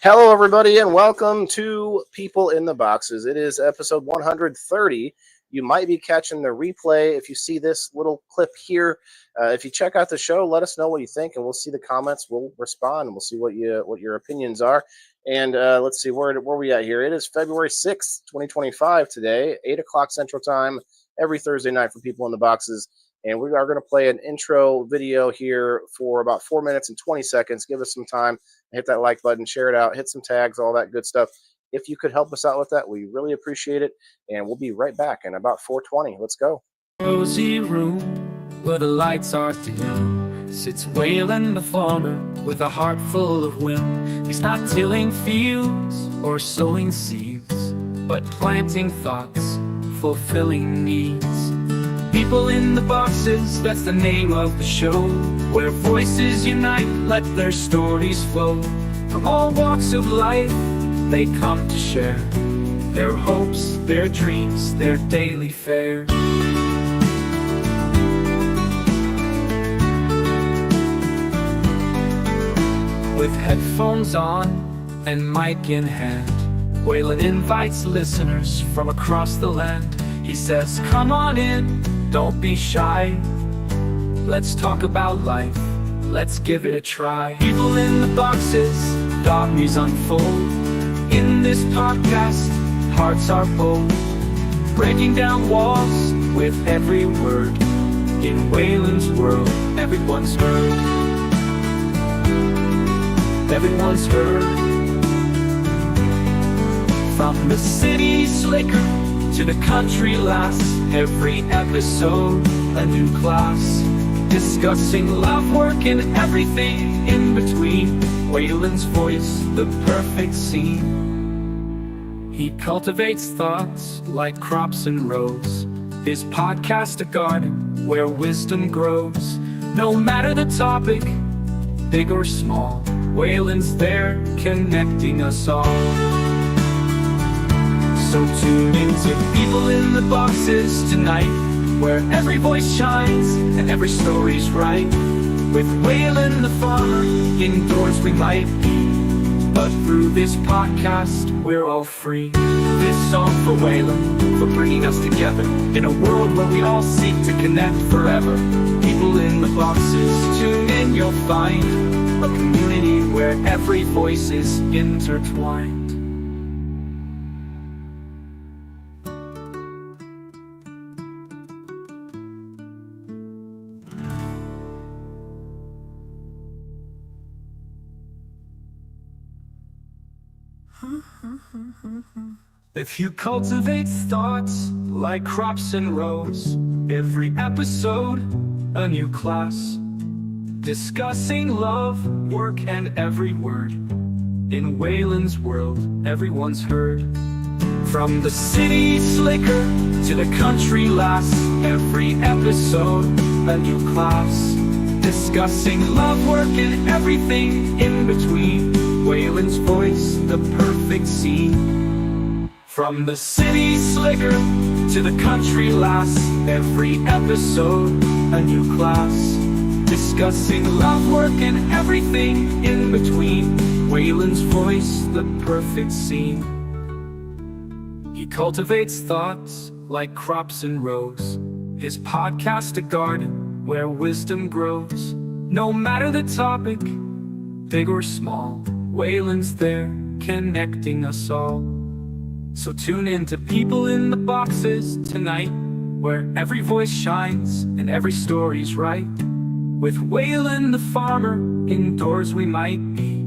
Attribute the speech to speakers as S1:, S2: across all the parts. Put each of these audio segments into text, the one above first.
S1: Hello, everybody, and welcome to People in the Boxes. It is episode 130. You might be catching the replay if you see this little clip here. If you check out the show, let us know what you think, and we'll see the comments. We'll respond, and we'll see what your opinions are. And let's see where we at here. It is February 6th, 2025 today, 8 o'clock Central Time, every Thursday night for People in the Boxes. And we are going to play an intro video here for about 4 minutes and 20 seconds. Give us some time. Hit that like button, share it out, hit some tags, all that good stuff. If you could help us out with that, we really appreciate it. And we'll be right back in about 4:20. Let's go.
S2: Cozy room where the lights are dim sits Waylon the farmer with a heart full of whim. He's not tilling fields or sowing seeds, but planting thoughts, fulfilling needs. People in the Boxes, that's the name of the show, where voices unite, let their stories flow. From all walks of life, they come to share their hopes, their dreams, their daily fare. With headphones on and mic in hand, Waylon invites listeners from across the land. He says, come on in, don't be shy. Let's talk about life, let's give it a try. People in the Boxes, dogmies unfold. In this podcast, hearts are bold, breaking down walls with every word. In Waylon's world, everyone's heard. Everyone's heard. From the city slicker to the country lass, every episode a new class, discussing love, work, and everything in between. Waylon's voice, the perfect scene. He cultivates thoughts like crops and rows, his podcast a garden where wisdom grows. No matter the topic, big or small, Waylon's there connecting us all. So tune into People in the Boxes tonight, where every voice shines and every story's right. With Waylon the farmer, indoors we might be, but through this podcast we're all free. This song for Waylon, for bringing us together in a world where we all seek to connect forever. People in the Boxes, tune in, you'll find a community where every voice is intertwined. If you cultivate thoughts like crops and rows, every episode a new class, discussing love, work, and every word. In Waylon's world, everyone's heard. From the city slicker to the country lass, every episode a new class, discussing love, work, and everything in between. Waylon's voice, the perfect scene. From the city slicker to the country lass, every episode a new class, discussing love, work, and everything in between. Waylon's voice, the perfect scene. He cultivates thoughts like crops and rows, his podcast a garden where wisdom grows. No matter the topic, big or small, Waylon's there connecting us all. So tune in to People in the Boxes tonight, where every voice shines and every story's right. With Waylon the farmer, indoors we might be,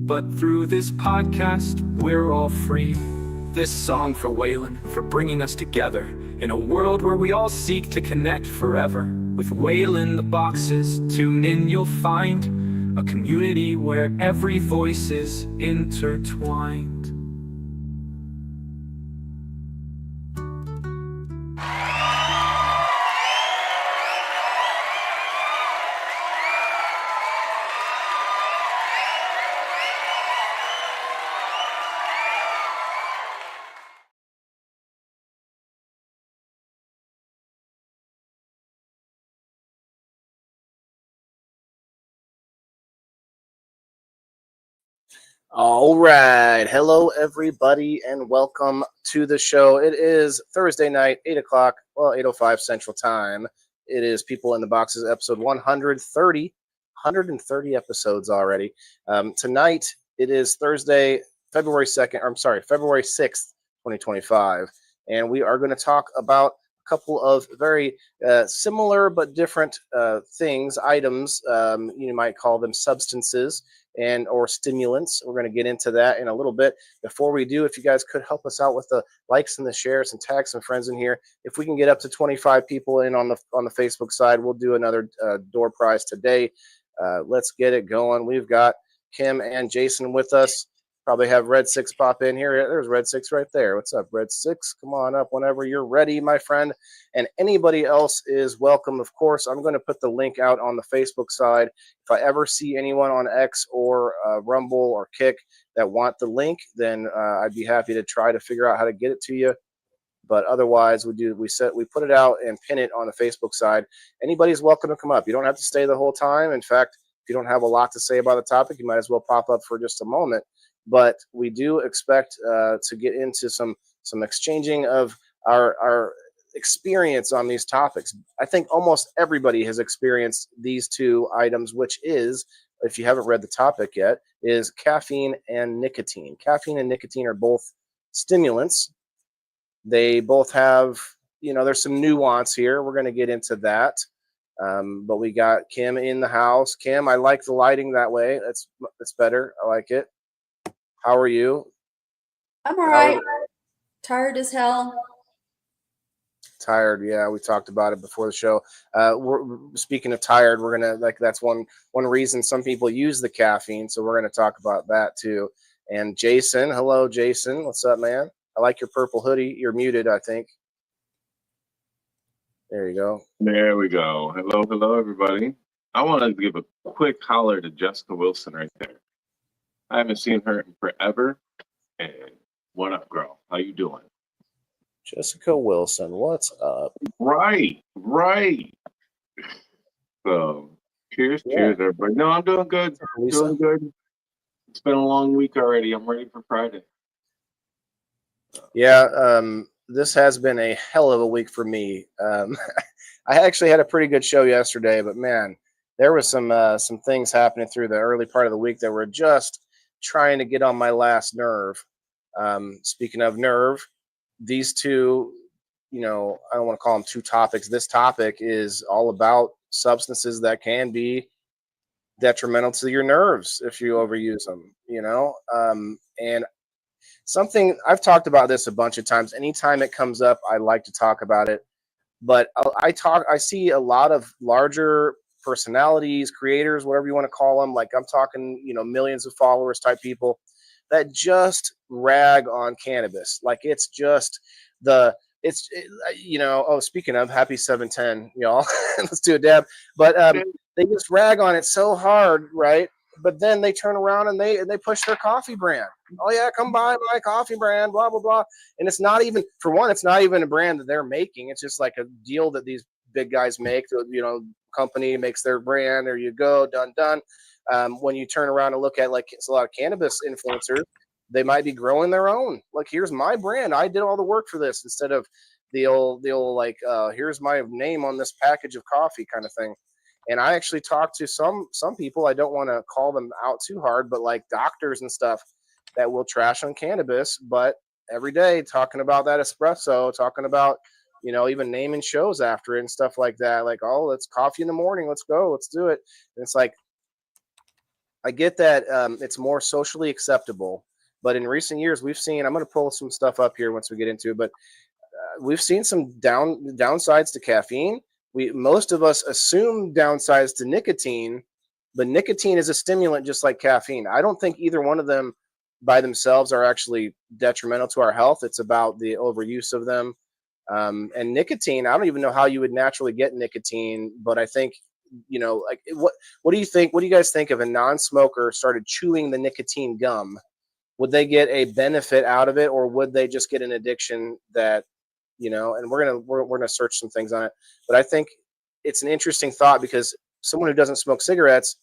S2: but through this podcast we're all free. This song for Waylon, for bringing us together in a world where we all seek to connect forever. With Waylon the Boxes, tune in, you'll find a community where every voice is intertwined.
S1: All right. Hello, everybody, and welcome to the show. It is Thursday night, 8 o'clock, well, 8:05 Central Time. It is People in the Boxes, episode 130. 130 episodes already. Tonight, it is Thursday, February 2nd, or I'm sorry, February 6th, 2025. And we are going to talk about a couple of very similar but different things, items. You might call them substances and or stimulants. We're going to get into that in a little bit. Before we do, if you guys could help us out with the likes and the shares and tag some friends in here. If we can get up to 25 people in on the Facebook side, we'll do another door prize today. Let's get it going. We've got Kim and Jason with us. Probably have Red Six pop in here. There's Red Six right there. What's up, Red Six? Come on up whenever you're ready, my friend. And anybody else is welcome, of course. I'm going to put the link out on the Facebook side. If I ever see anyone on X or Rumble or Kick that want the link, then I'd be happy to try to figure out how to get it to you. But otherwise, we put it out and pin it on the Facebook side. Anybody's welcome to come up. You don't have to stay the whole time. In fact, if you don't have a lot to say about the topic, you might as well pop up for just a moment. But we do expect to get into some exchanging of our experience on these topics. I think almost everybody has experienced these two items, which is, if you haven't read the topic yet, is caffeine and nicotine. Caffeine and nicotine are both stimulants. They both have, there's some nuance here. We're going to get into that. But we got Kim in the house. Kim, I like the lighting that way. That's better. I like it. How are you?
S3: I'm all right. Tired as hell.
S1: Tired, yeah. We talked about it before the show. Speaking of tired, we're gonna that's one reason some people use the caffeine. So we're gonna talk about that too. And Jason, hello, Jason. What's up, man? I like your purple hoodie. You're muted, I think. There you go.
S4: There we go. Hello, everybody. I wanted to give a quick holler to Jessica Wilson right there. I haven't seen her in forever. And what up, girl? How you doing?
S1: Jessica Wilson, what's up?
S4: Right. So, cheers, everybody. No, I'm doing good. Doing good. It's been a long week already. I'm ready for Friday.
S1: Yeah, this has been a hell of a week for me. I actually had a pretty good show yesterday, but man, there was some things happening through the early part of the week that were just trying to get on my last nerve. Speaking of nerve, these two, I don't want to call them two topics. This topic is all about substances that can be detrimental to your nerves if you overuse them, and something I've talked about this a bunch of times. Anytime it comes up, I like to talk about it, but I see a lot of larger personalities, creators, whatever you want to call them. Like I'm talking, millions of followers type people that just rag on cannabis. Like it's just speaking of, happy 710, y'all. Let's do a dab. But they just rag on it so hard, right? But then they turn around and they push their coffee brand. Oh yeah, come buy my coffee brand, blah blah blah. And it's not even, for one, it's not even a brand that they're making. It's just like a deal that these big guys make. Company makes their brand. There you go, done. When you turn around and look at it's a lot of cannabis influencers, they might be growing their own. Like, here's my brand. I did all the work for this, instead of the old here's my name on this package of coffee kind of thing. And I actually talked to some people, I don't want to call them out too hard, but like doctors and stuff that will trash on cannabis, but every day talking about that espresso, talking about, even naming shows after it and stuff like that. Like, oh, it's coffee in the morning. Let's go. Let's do it. And it's like, I get that it's more socially acceptable, but in recent years, we've seen, I'm going to pull some stuff up here once we get into it, but we've seen some downsides to caffeine. Most of us assume downsides to nicotine, but nicotine is a stimulant just like caffeine. I don't think either one of them by themselves are actually detrimental to our health. It's about the overuse of them. And nicotine, I don't even know how you would naturally get nicotine, but I think, what do you think? What do you guys think if a non-smoker started chewing the nicotine gum? Would they get a benefit out of it, or would they just get an addiction that, and we're gonna search some things on it. But I think it's an interesting thought, because someone who doesn't smoke cigarettes,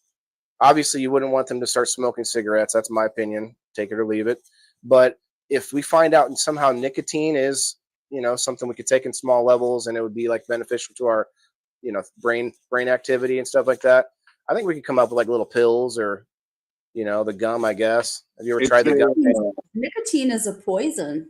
S1: obviously you wouldn't want them to start smoking cigarettes. That's my opinion. take it or leave it. But if we find out and somehow nicotine is, something we could take in small levels and it would be like beneficial to our, brain activity and stuff like that, I think we could come up with like little pills or, the gum, I guess. Have you ever tried the gum?
S3: Nicotine is a poison.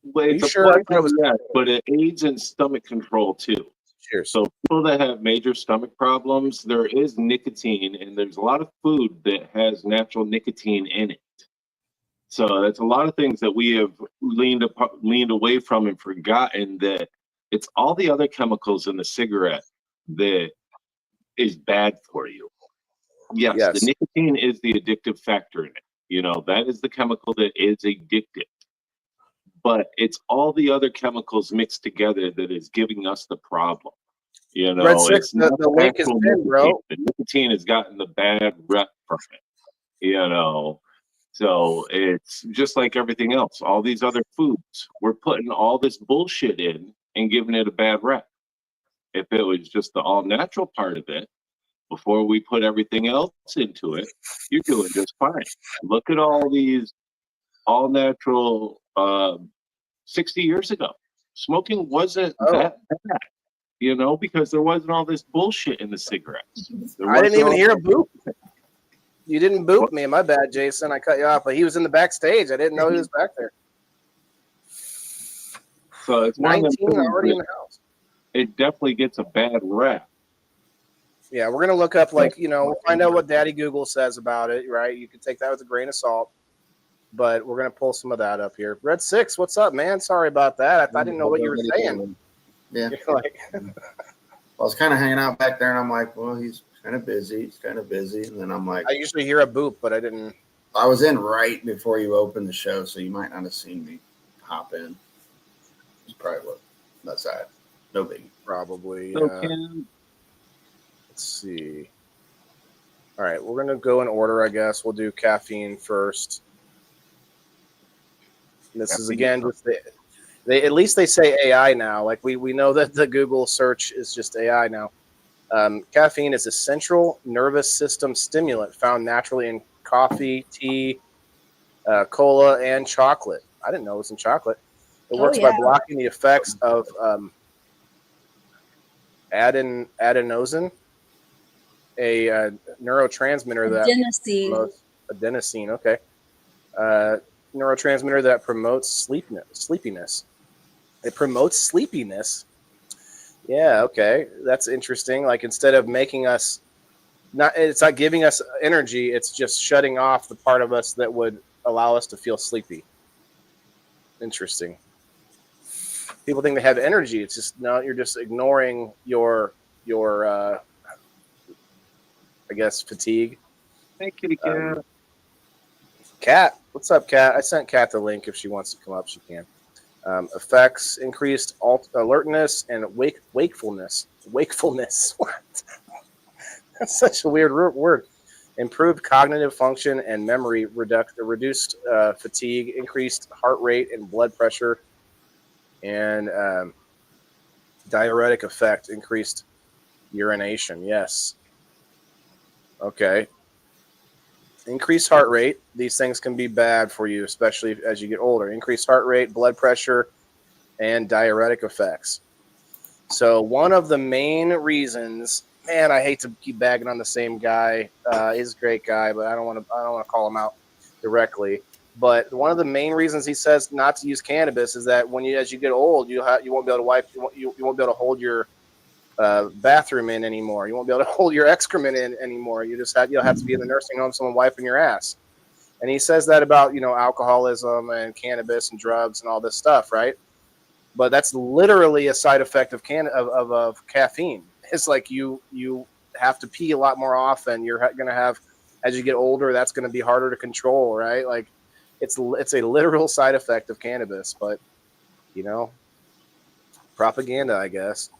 S4: Well, it's
S1: you
S4: a
S1: sure? I
S4: poison,
S1: thought it was-
S4: yes, but it aids in stomach control too.
S1: Cheers.
S4: So people that have major stomach problems, there is nicotine, and there's a lot of food that has natural nicotine in it. So that's a lot of things that we have leaned away from and forgotten that it's all the other chemicals in the cigarette that is bad for you. Yes,
S1: Yes.
S4: the nicotine is the addictive factor in it. That is the chemical that is addictive. But it's all the other chemicals mixed together that is giving us the problem.
S1: Red Six,
S4: It's not
S1: the link is
S4: actual
S1: pinned, bro.
S4: nicotine. The nicotine has gotten the bad rep from it. So it's just like everything else. All these other foods, we're putting all this bullshit in and giving it a bad rep. If it was just the all natural part of it, before we put everything else into it, you're doing just fine. Look at all these all natural 60 years ago. Smoking wasn't that bad, because there wasn't all this bullshit in the cigarettes.
S1: I didn't even hear a boop. You didn't boop me. My bad, Jason. I cut you off, but he was in the backstage. I didn't know he was back there.
S4: So it's
S1: 19 already in the house.
S4: It definitely gets a bad rap.
S1: Yeah, we're gonna look up we'll find out what Daddy Google says about it, right? You can take that with a grain of salt, but we're gonna pull some of that up here. Red Six, what's up, man? Sorry about that. I didn't know what you were saying.
S5: Yeah.
S1: Like,
S5: I was kind of hanging out back there, and I'm like, well, he's kind of busy. And then I'm like,
S1: I usually hear a boop, but I didn't.
S5: I was in right before you opened the show, so you might not have seen me hop in. It's probably what that's that. No biggie.
S1: Probably.
S4: Okay.
S1: Let's see. All right, we're gonna go in order, I guess. We'll do caffeine first. This is again just they at least they say AI now. Like we know that the Google search is just AI now. Caffeine is a central nervous system stimulant found naturally in coffee, tea, cola, and chocolate. I didn't know it was in chocolate. It works by blocking the effects of adenosine, a neurotransmitter adenosine. Okay, neurotransmitter that promotes sleepiness. It promotes sleepiness. Yeah, okay, that's interesting. Like instead of making us it's not giving us energy. It's just shutting off the part of us that would allow us to feel sleepy. Interesting. People think they have energy. It's just no. You're just ignoring your I guess fatigue.
S4: Hey, kitty cat.
S1: Cat, what's up, Cat? I sent Cat the link. If she wants to come up, she can. Effects: increased alertness and wakefulness. Wakefulness. What? That's such a weird word. Improved cognitive function and memory, reduced fatigue, increased heart rate and blood pressure, and diuretic effect, increased urination. Yes. Okay. Increased heart rate. These things can be bad for you, especially as you get older. Increased heart rate, blood pressure, and diuretic effects. So one of the main reasons, man, I hate to keep bagging on the same guy. He's a great guy, but I don't want to call him out directly. But one of the main reasons he says not to use cannabis is that as you get old, you won't be able to wipe, you won't be able to hold your bathroom in anymore. You won't be able to hold your excrement in anymore. You'll have to be in the nursing home, someone wiping your ass. And he says that about alcoholism and cannabis and drugs and all this stuff, right? But that's literally a side effect of caffeine. It's like you have to pee a lot more often. You're going to have, as you get older, that's going to be harder to control, right? Like it's a literal side effect of cannabis, but propaganda, I guess.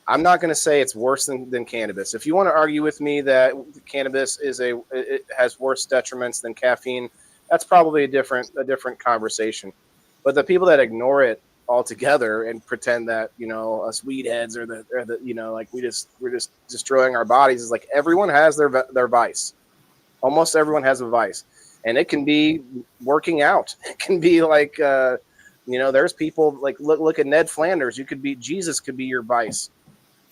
S1: I'm not going to say it's worse than cannabis. If you want to argue with me that cannabis it has worse detriments than caffeine, that's probably a different conversation. But the people that ignore it altogether and pretend that us weed heads are the like we're just destroying our bodies is like everyone has their vice. Almost everyone has a vice. And it can be working out. It can be like, there's people like, look at Ned Flanders. Jesus could be your vice.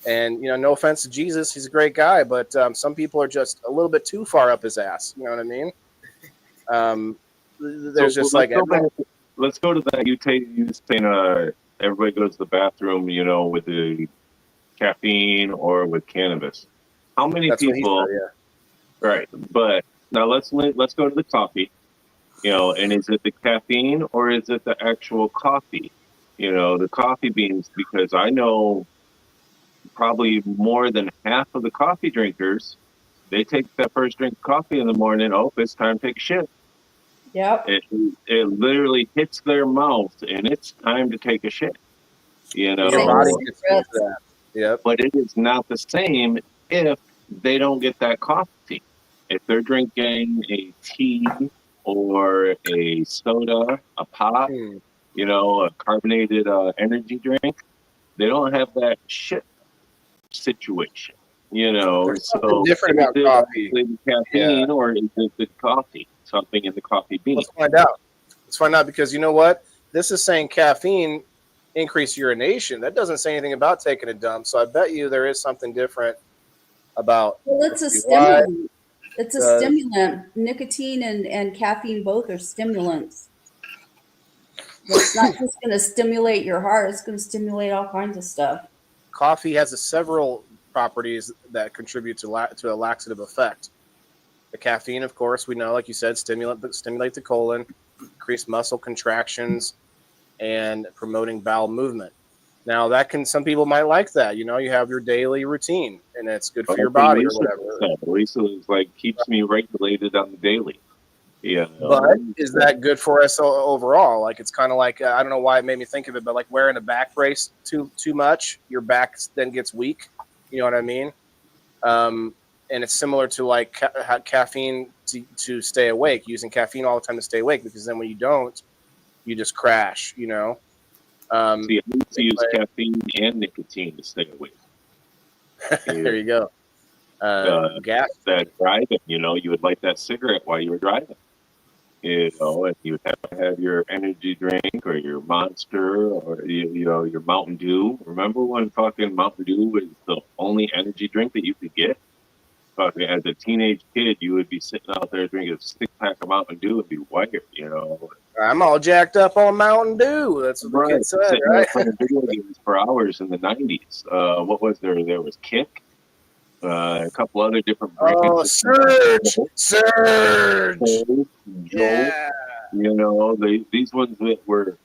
S1: And, no offense to Jesus, he's a great guy, but some people are just a little bit too far up his ass. You know what I mean? There's
S4: So
S1: just
S4: let's
S1: like,
S4: go back. Let's go to that. You saying everybody goes to the bathroom, with the caffeine or with cannabis. How many
S1: that's what he
S4: people?
S1: said, yeah.
S4: Right, but now let's go to the coffee. And is it the caffeine or is it the actual coffee? The coffee beans, because I know probably more than half of the coffee drinkers, they take that first drink of coffee in the morning. Oh, it's time to take a shit.
S3: Yep.
S4: It literally hits their mouth and it's time to take a shit.
S1: Your
S3: Same
S1: body
S3: with
S1: gets used to
S3: cigarettes.
S1: that. Yep.
S4: But it is not the same if they don't get that coffee. If they're drinking a tea or a soda, a pop,
S1: Hmm.
S4: a carbonated energy drink, they don't have that shit situation.
S1: There's something
S4: So
S1: different
S4: is
S1: about
S4: it
S1: coffee.
S4: actually the
S1: Yeah.
S4: caffeine or is it the coffee? Something in the coffee bean.
S1: Let's find out. Because you know what? This is saying caffeine increase urination. That doesn't say anything about taking a dump. So I bet you there is something different about.
S3: Well, it's a
S1: Let's see, why
S3: stimulant. It's a
S1: does
S3: stimulant. Nicotine and caffeine both are stimulants. But it's not just going to stimulate your heart. It's going to stimulate all kinds of stuff.
S1: coffee has several properties that contribute to a laxative effect? The caffeine, of course, we know, like you said, stimulate the colon, increase muscle contractions, and promoting bowel movement. Now, some people might like that. You have your daily routine, and it's good for your body or whatever.
S4: Lisa is like keeps me regulated on the daily. Yeah.
S1: But is that good for us overall? Like, it's kind of like, I don't know why it made me think of it, but like wearing a back brace too much, your back then gets weak. You know what I mean? And it's similar to like caffeine to stay awake, using caffeine all the time to stay awake, because then when you don't, you just crash.
S4: See, I used to use caffeine and nicotine to stay awake.
S1: There you go. Gas.
S4: That driving, you would light that cigarette while you were driving. And you would have to have your energy drink or your Monster or your Mountain Dew. Remember when fucking Mountain Dew was the only energy drink that you could get? Fucking as a teenage kid, you would be sitting out there drinking a 6-pack of Mountain Dew and be wired.
S1: I'm all jacked up on Mountain Dew. That's what the kid said, right?
S4: Playing video games for hours in the 90s. What was there? There was Kick. A couple other different brands.
S1: Oh, Surge!
S4: Yeah. These ones that were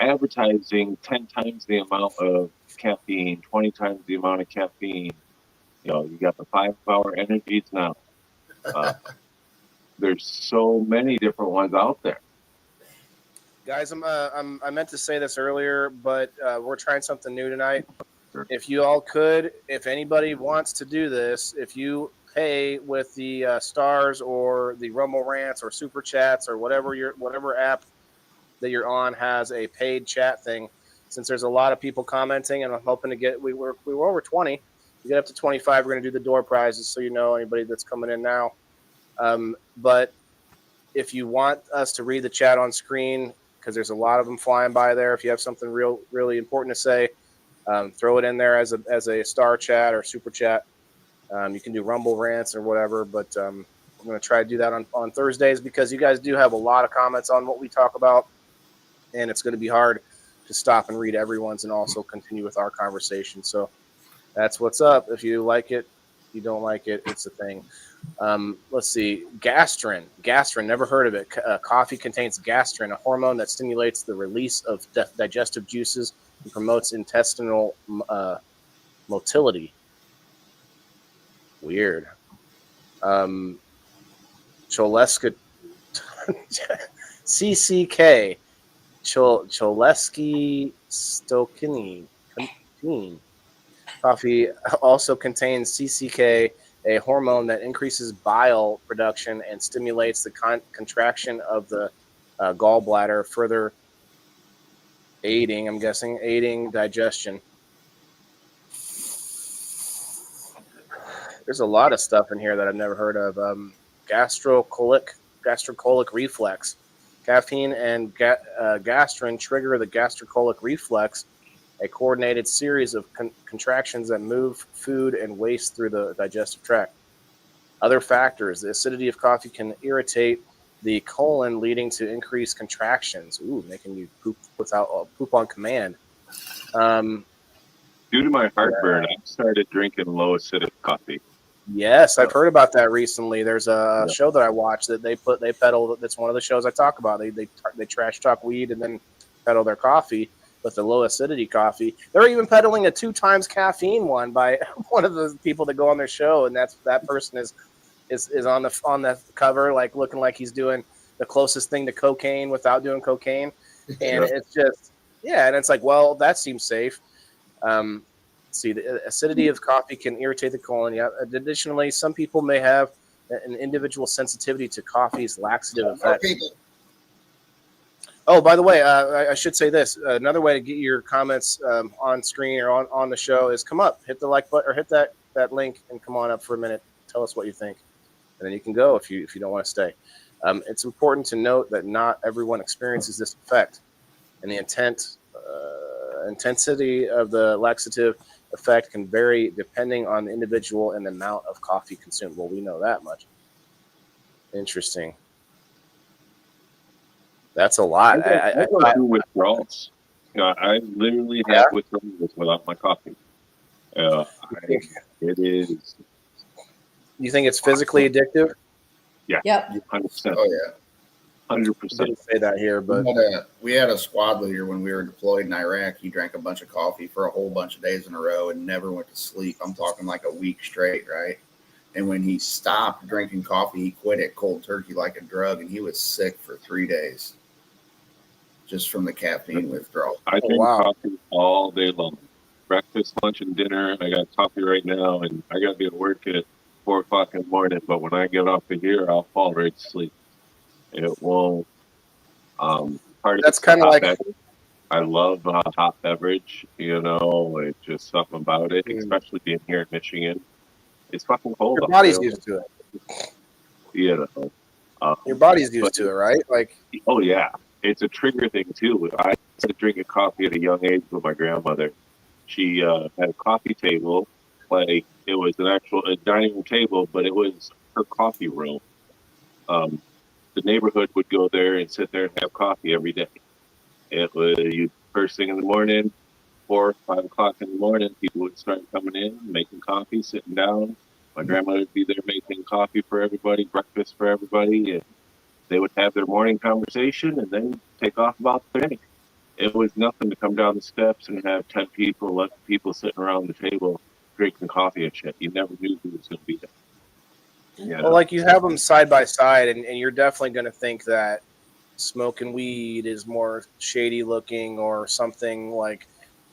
S4: advertising 10 times the amount of caffeine, 20 times the amount of caffeine. You got the 5-hour energies now. There's so many different ones out there.
S1: Guys, I meant to say this earlier, but we're trying something new tonight. If you all could, if anybody wants to do this, if you pay with the stars or the Rumble Rants or Super Chats or whatever app that you're on has a paid chat thing, since there's a lot of people commenting, and I'm hoping to get we were over 20. We get up to 25. We're going to do the door prizes, so anybody that's coming in now. But if you want us to read the chat on screen, because there's a lot of them flying by there, if you have something really important to say, throw it in there as a star chat or super chat. You can do Rumble Rants or whatever, but I'm going to try to do that on Thursdays, because you guys do have a lot of comments on what we talk about, and it's going to be hard to stop and read everyone's and also continue with our conversation. So that's what's up. If you like it, if you don't like it, it's a thing. Let's see. Gastrin, never heard of it. Coffee contains gastrin, a hormone that stimulates the release of digestive juices and promotes intestinal motility. Weird. Choleska CCK. Cholesky Stokinin. Coffee also contains CCK, a hormone that increases bile production and stimulates the contraction of the gallbladder, further aiding digestion. There's a lot of stuff in here that I've never heard of. Gastrocolic gastrocolic reflex. Caffeine and gastrin trigger the gastrocolic reflex, a coordinated series of contractions that move food and waste through the digestive tract. Other factors: the acidity of coffee can irritate the colon, leading to increased contractions. Ooh, making you poop on command.
S4: Due to my heartburn, I started drinking low acidic coffee.
S1: Yes, I've heard about that recently. There's a
S4: Yeah.
S1: show that I watch that they peddle. That's one of the shows I talk about. They trash talk weed and then peddle their coffee with the low acidity coffee. They're even peddling a 2 times caffeine one by one of the people that go on their show, and that person is on the cover, like looking like he's doing the closest thing to cocaine without doing cocaine, and it's just and it's like, well, that seems safe. See, the acidity of coffee can irritate the colon. Yeah. Additionally, some people may have an individual sensitivity to coffee's laxative effect. Oh, by the way, I should say this. Another way to get your comments on screen or on the show is come up, hit the like button, or hit that link, and come on up for a minute. Tell us what you think, and then you can go if you don't want to stay. It's important to note that not everyone experiences this effect, and the intensity of the laxative effect can vary depending on the individual and the amount of coffee consumed. Well, we know that much. Interesting. That's a lot.
S4: I go through withdrawals. I literally have withdrawals without my coffee. It is.
S1: You think it's physically addictive?
S4: Yeah.
S3: Yep.
S4: 100%.
S5: Oh yeah.
S4: 100%.
S1: Didn't say that here, but
S5: We had a squad leader when we were deployed in Iraq. He drank a bunch of coffee for a whole bunch of days in a row and never went to sleep. I'm talking like a week straight, right? And when he stopped drinking coffee, he quit it cold turkey like a drug, and he was sick for 3 days just from the caffeine withdrawal.
S4: I drink coffee all day long. Breakfast, lunch, and dinner. I got coffee right now, and I got to be at work at 4 o'clock in the morning. But when I get off of here, I'll fall right to sleep. It won't.
S1: That's kind of like.
S4: I love hot beverage. It's just something about it, especially being here in Michigan. It's fucking cold.
S1: Your body's used to it.
S4: Your
S1: body's used to it, right? Like.
S4: Oh yeah, it's a trigger thing too. I started drinking coffee at a young age with my grandmother. She had a coffee table, like it was an actual dining room table, but it was her coffee room. The neighborhood would go there and sit there and have coffee every day. It was first thing in the morning, 4, 5 o'clock in the morning, people would start coming in, making coffee, sitting down. My grandmother would be there making coffee for everybody, breakfast for everybody, and they would have their morning conversation and then take off about their day. It was nothing to come down the steps and have 10 people, 11 people sitting around the table drinking coffee and shit. You never knew who was going to be there.
S1: Well, like you have them side by side, and you're definitely going to think that smoking weed is more shady looking or something like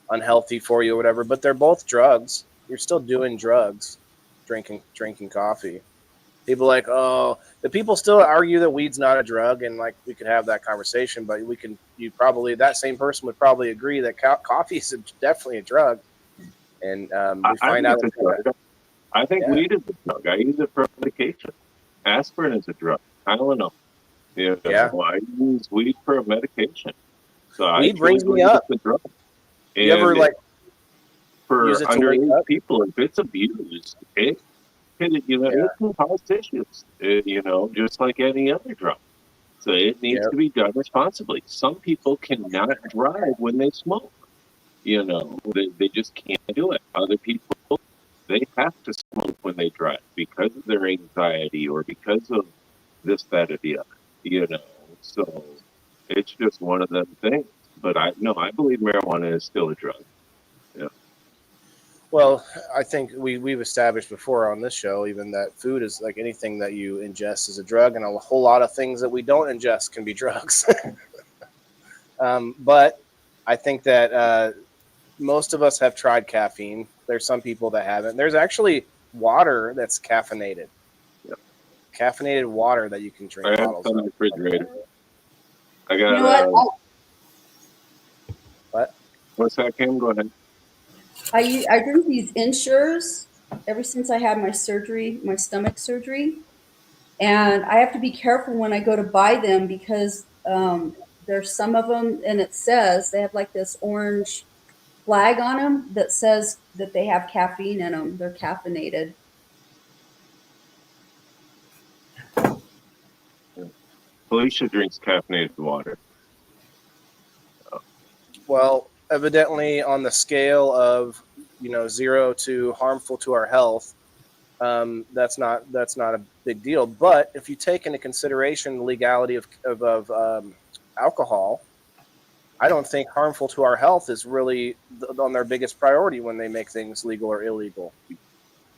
S1: unhealthy for you or whatever, but they're both drugs. You're still doing drugs, drinking coffee. People like, oh, the people still argue that weed's not a drug, and like we could have that conversation, but that same person would probably agree that coffee is definitely a drug. And we find out it's a drug.
S4: I think weed is a drug. I use it for medication. Aspirin is a drug. Tylenol. I use weed for a medication. So
S1: weed brings me up.
S4: The drug.
S1: You ever
S4: for
S1: use it to
S4: underage people, if it's abused, it can cause issues. Just like any other drug. So it needs to be done responsibly. Some people cannot drive when they smoke. They just can't do it. Other people, they have to smoke when they drive because of their anxiety or because of this, that, or the other, So it's just one of them things. But I believe marijuana is still a drug. Yeah.
S1: Well, I think we've established before on this show even that food is like anything that you ingest is a drug, and a whole lot of things that we don't ingest can be drugs. But I think that most of us have tried caffeine. There's some people that haven't. There's actually water that's caffeinated. Yep. Caffeinated water that you can drink.
S4: I have some in the refrigerator. I got.
S3: You know what?
S1: What?
S4: What's that, Kim? Go ahead.
S3: I drink these Ensures ever since I had my surgery, my stomach surgery. And I have to be careful when I go to buy them because there's some of them, and it says they have like this orange flag on them that says that they have caffeine in them. They're caffeinated.
S4: Felicia drinks caffeinated water.
S1: Well, evidently on the scale of 0 to harmful to our health, that's not a big deal. But if you take into consideration the legality of alcohol, I don't think harmful to our health is really on their biggest priority when they make things legal or illegal.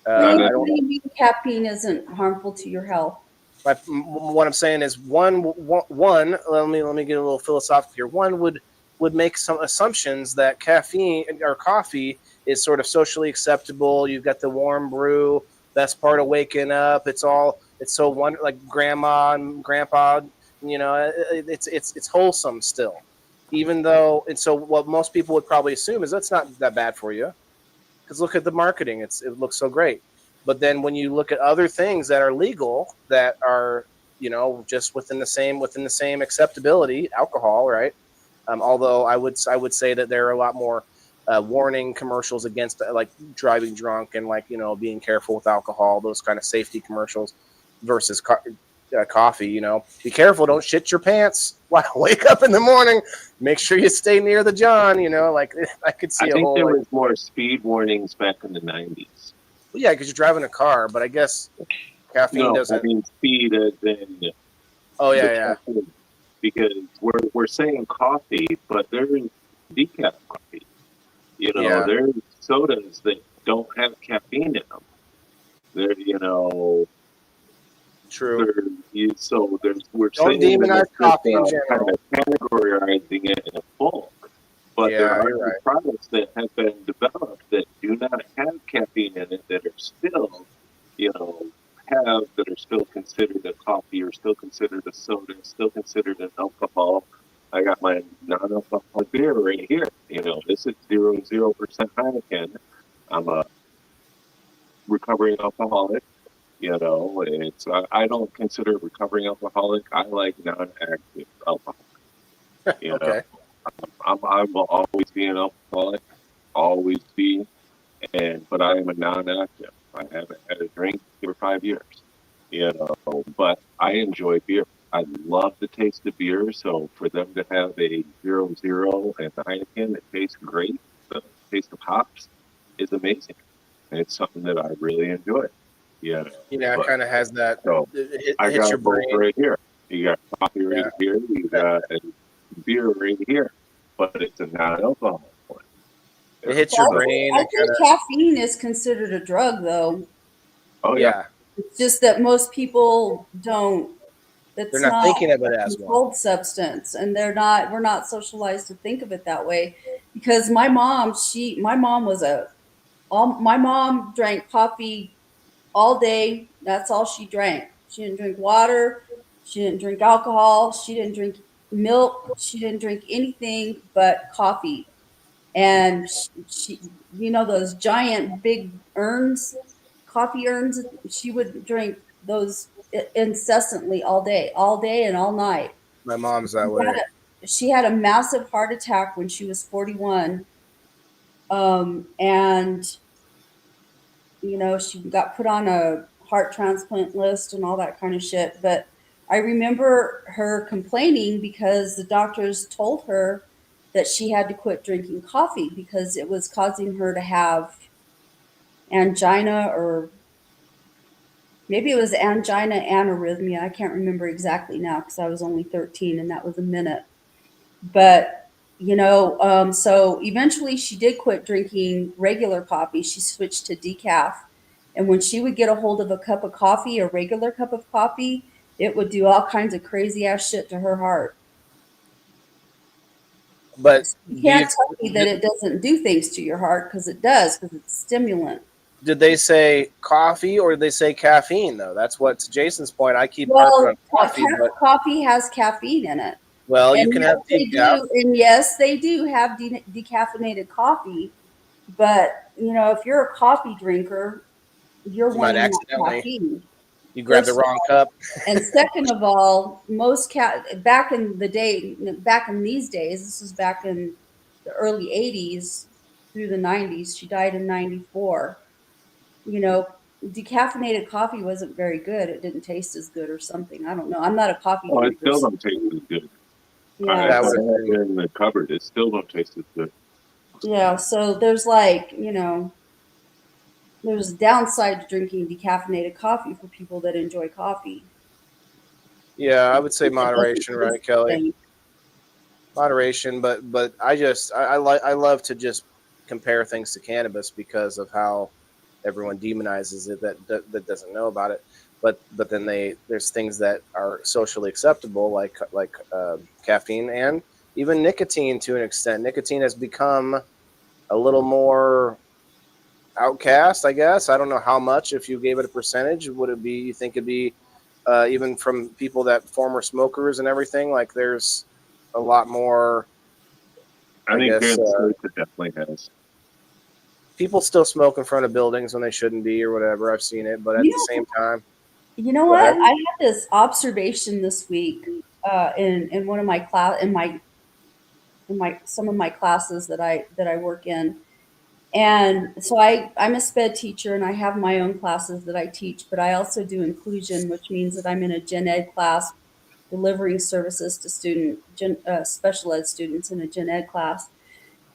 S3: What do you mean caffeine isn't harmful to your health?
S1: What I'm saying is one. Let me get a little philosophical here. One would make some assumptions that caffeine or coffee is sort of socially acceptable. You've got the warm brew, best part of waking up. It's so wonderful, like grandma and grandpa. It's wholesome still, even though. And so what most people would probably assume is that's not that bad for you, because look at the marketing. It looks so great. But then when you look at other things that are legal, that are just within the same acceptability, alcohol, right? Although I would say that there are a lot more warning commercials against like driving drunk and being careful with alcohol, those kind of safety commercials versus coffee. Be careful, don't shit your pants. Wake up in the morning, make sure you stay near the John. I could see.
S4: I think there was more speed warnings back in the 90s.
S1: Well, yeah, because you're driving a car, but I guess caffeine doesn't.
S4: I mean speed as in.
S1: Oh yeah.
S4: Because we're saying coffee, but there's decaf coffee. There's sodas that don't have caffeine in them. They're
S1: True.
S4: We're
S1: don't
S4: saying
S1: demonize coffee in general.
S4: Kind of categorizing it in a bulk. But there are products that have been developed that do not have caffeine in it that are still, that are still considered a coffee or still considered a soda, still considered an alcohol. I got my non-alcoholic beer right here. This is 0% Heineken. I'm a recovering alcoholic. I don't consider recovering alcoholic. I like non-active alcohol.
S1: Okay.
S4: I will always be an alcoholic, always be, but I am a non-active. I haven't had a drink for 5 years, but I enjoy beer. I love the taste of beer, so for them to have a 0.0 and Heineken that tastes great, the taste of hops is amazing. And it's something that I really enjoy.
S1: It kind of has that.
S4: So I got
S1: your
S4: both
S1: brain
S4: right here. You got coffee right here. You got beer right here, but it's a non-alcoholic one.
S1: It hits your brain.
S3: I think caffeine is considered a drug, though.
S4: Oh yeah.
S3: It's just that most people don't.
S1: They're not thinking of it as one
S3: controlled substance, and we're not socialized to think of it that way. Because my mom drank coffee all day. That's all she drank. She didn't drink water. She didn't drink alcohol. She didn't drink milk. She didn't drink anything but coffee. And she those giant big coffee urns, she would drink those incessantly all day and all night.
S1: My mom's that way.
S3: She had a massive heart attack when she was 41. And she got put on a heart transplant list and all that kind of shit. But I remember her complaining because the doctors told her that she had to quit drinking coffee because it was causing her to have angina, or maybe it was angina and arrhythmia. I can't remember exactly now because I was only 13 and that was a minute. But so eventually she did quit drinking regular coffee. She switched to decaf. And when she would get a hold of a cup of coffee, a regular cup of coffee, it would do all kinds of crazy ass shit to her heart.
S1: But
S3: you can't tell me that it doesn't do things to your heart, because it does, because it's stimulant.
S1: Did they say coffee or did they say caffeine, though? That's what, to Jason's point, I keep harping on coffee. But
S3: coffee has caffeine in it.
S1: Well,
S3: and
S1: you can have decaf.
S3: And yes, they do have decaffeinated coffee. But, if you're a coffee drinker, you're wanting that caffeine.
S1: You grabbed the
S3: First of
S1: wrong cup.
S3: And second of all, back in the day, back in these days, this was back in the early 80s through the 90s. She died in 94. You know, decaffeinated coffee wasn't very good. It didn't taste as good or something. I don't know. I'm not a coffee
S4: Oh, it
S3: drinker.
S4: still don't taste as good.
S3: Yeah.
S4: I
S1: That
S4: have
S1: would
S4: it in the cupboard. It still don't taste as good.
S3: Yeah. So there's like, there's a downside to drinking decaffeinated coffee for people that enjoy coffee.
S1: Yeah, I would say
S3: It doesn't
S1: moderation,
S3: taste
S1: right,
S3: the
S1: Kelly?
S3: same.
S1: Moderation, but I love to just compare things to cannabis because of how everyone demonizes it that doesn't know about it. But then there's things that are socially acceptable like caffeine and even nicotine to an extent. Nicotine has become a little more outcast, I guess. I don't know how much. If you gave it a percentage, would it be? You think it'd be even from people that former smokers and everything? Like there's a lot more.
S4: I
S1: I
S4: think here
S1: guess
S4: in the States it definitely has.
S1: people still smoke in front of buildings when they shouldn't be or whatever. I've seen it, but at
S3: You
S1: the
S3: know,
S1: same time,
S3: you know
S1: go
S3: what?
S1: ahead.
S3: I had this observation this week in one of my some of my classes that I work in. And so I'm a sped teacher and I have my own classes that I teach, but I also do inclusion, which means that I'm in a gen ed class delivering services to special ed students in a gen ed class.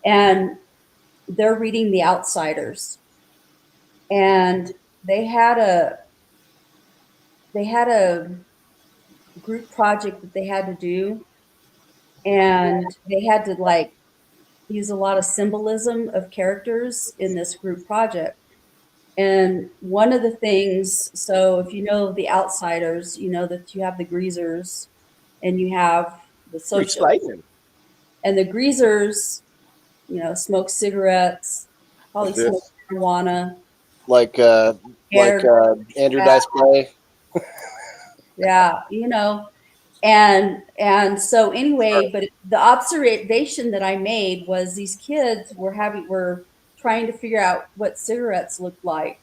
S3: And they're reading The Outsiders. And they had a they had a group project that they had to do, and they had to like use a lot of symbolism of characters in this group project. And one of the things, so if you know the outsiders, you know that you have the greasers and you have the socialists.
S1: Exciting.
S3: And the greasers, smoke cigarettes, probably
S1: Is this
S3: smoke marijuana,
S1: like
S3: hair,
S1: Andrew Dice Clay?
S3: yeah, And so anyway, but the observation that I made was these kids were trying to figure out what cigarettes looked like,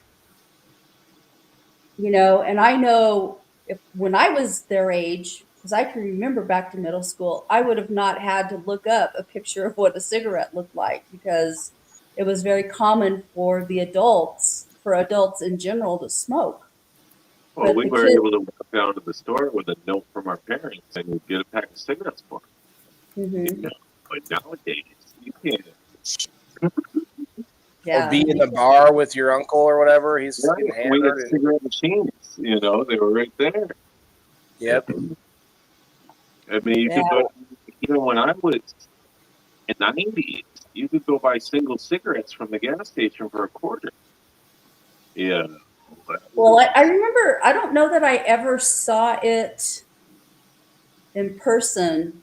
S3: and I know if when I was their age, because I can remember back to middle school, I would have not had to look up a picture of what a cigarette looked like because it was very common for adults in general to smoke.
S4: Well,
S3: But
S4: we
S3: the
S4: were
S3: kids,
S4: able to walk down to the store with a note from our parents and get a pack of cigarettes for them.
S3: Mhm.
S4: But nowadays, you can't.
S1: Or
S3: Yeah,
S1: be in the bar with your uncle or whatever. He's
S4: Right.
S1: getting
S4: We had
S1: hammered.
S4: cigarette machines. They were right there.
S1: Yep.
S4: I mean, you
S3: yeah.
S4: could go, even when I was in the 90s, you could go buy single cigarettes from the gas station for a quarter. Yeah.
S3: Well, I remember, I don't know that I ever saw it in person.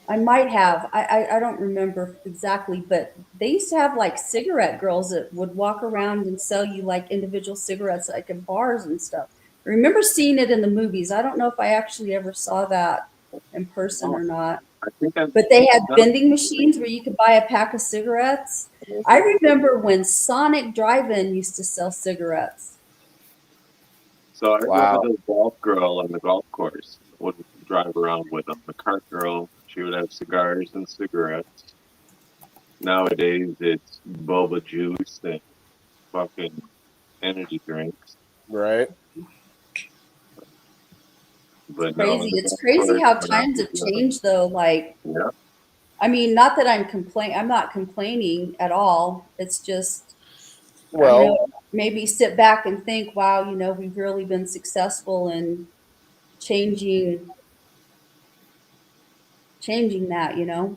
S3: I might have. I don't remember exactly, but they used to have like cigarette girls that would walk around and sell you like individual cigarettes like in bars and stuff. I remember seeing it in the movies. I don't know if I actually ever saw that in person or not.
S4: I think I've
S3: But they had
S4: done
S3: vending machines where you could buy a pack of cigarettes. I remember when Sonic Drive-In used to sell cigarettes.
S4: So I remember
S1: Wow.
S4: the golf girl on the golf course would drive around with them. The cart girl, she would have cigars and cigarettes. Nowadays, it's boba juice and fucking energy drinks.
S1: Right.
S4: But no,
S3: Crazy.
S4: the
S3: It's
S4: golf
S3: crazy
S4: course
S3: how
S4: went out
S3: times
S4: with
S3: have changed though. Like,
S4: yeah.
S3: I mean, not that I'm not complaining at all. It's just,
S1: Well,
S3: maybe sit back and think, wow, we've really been successful in changing that.
S4: Oh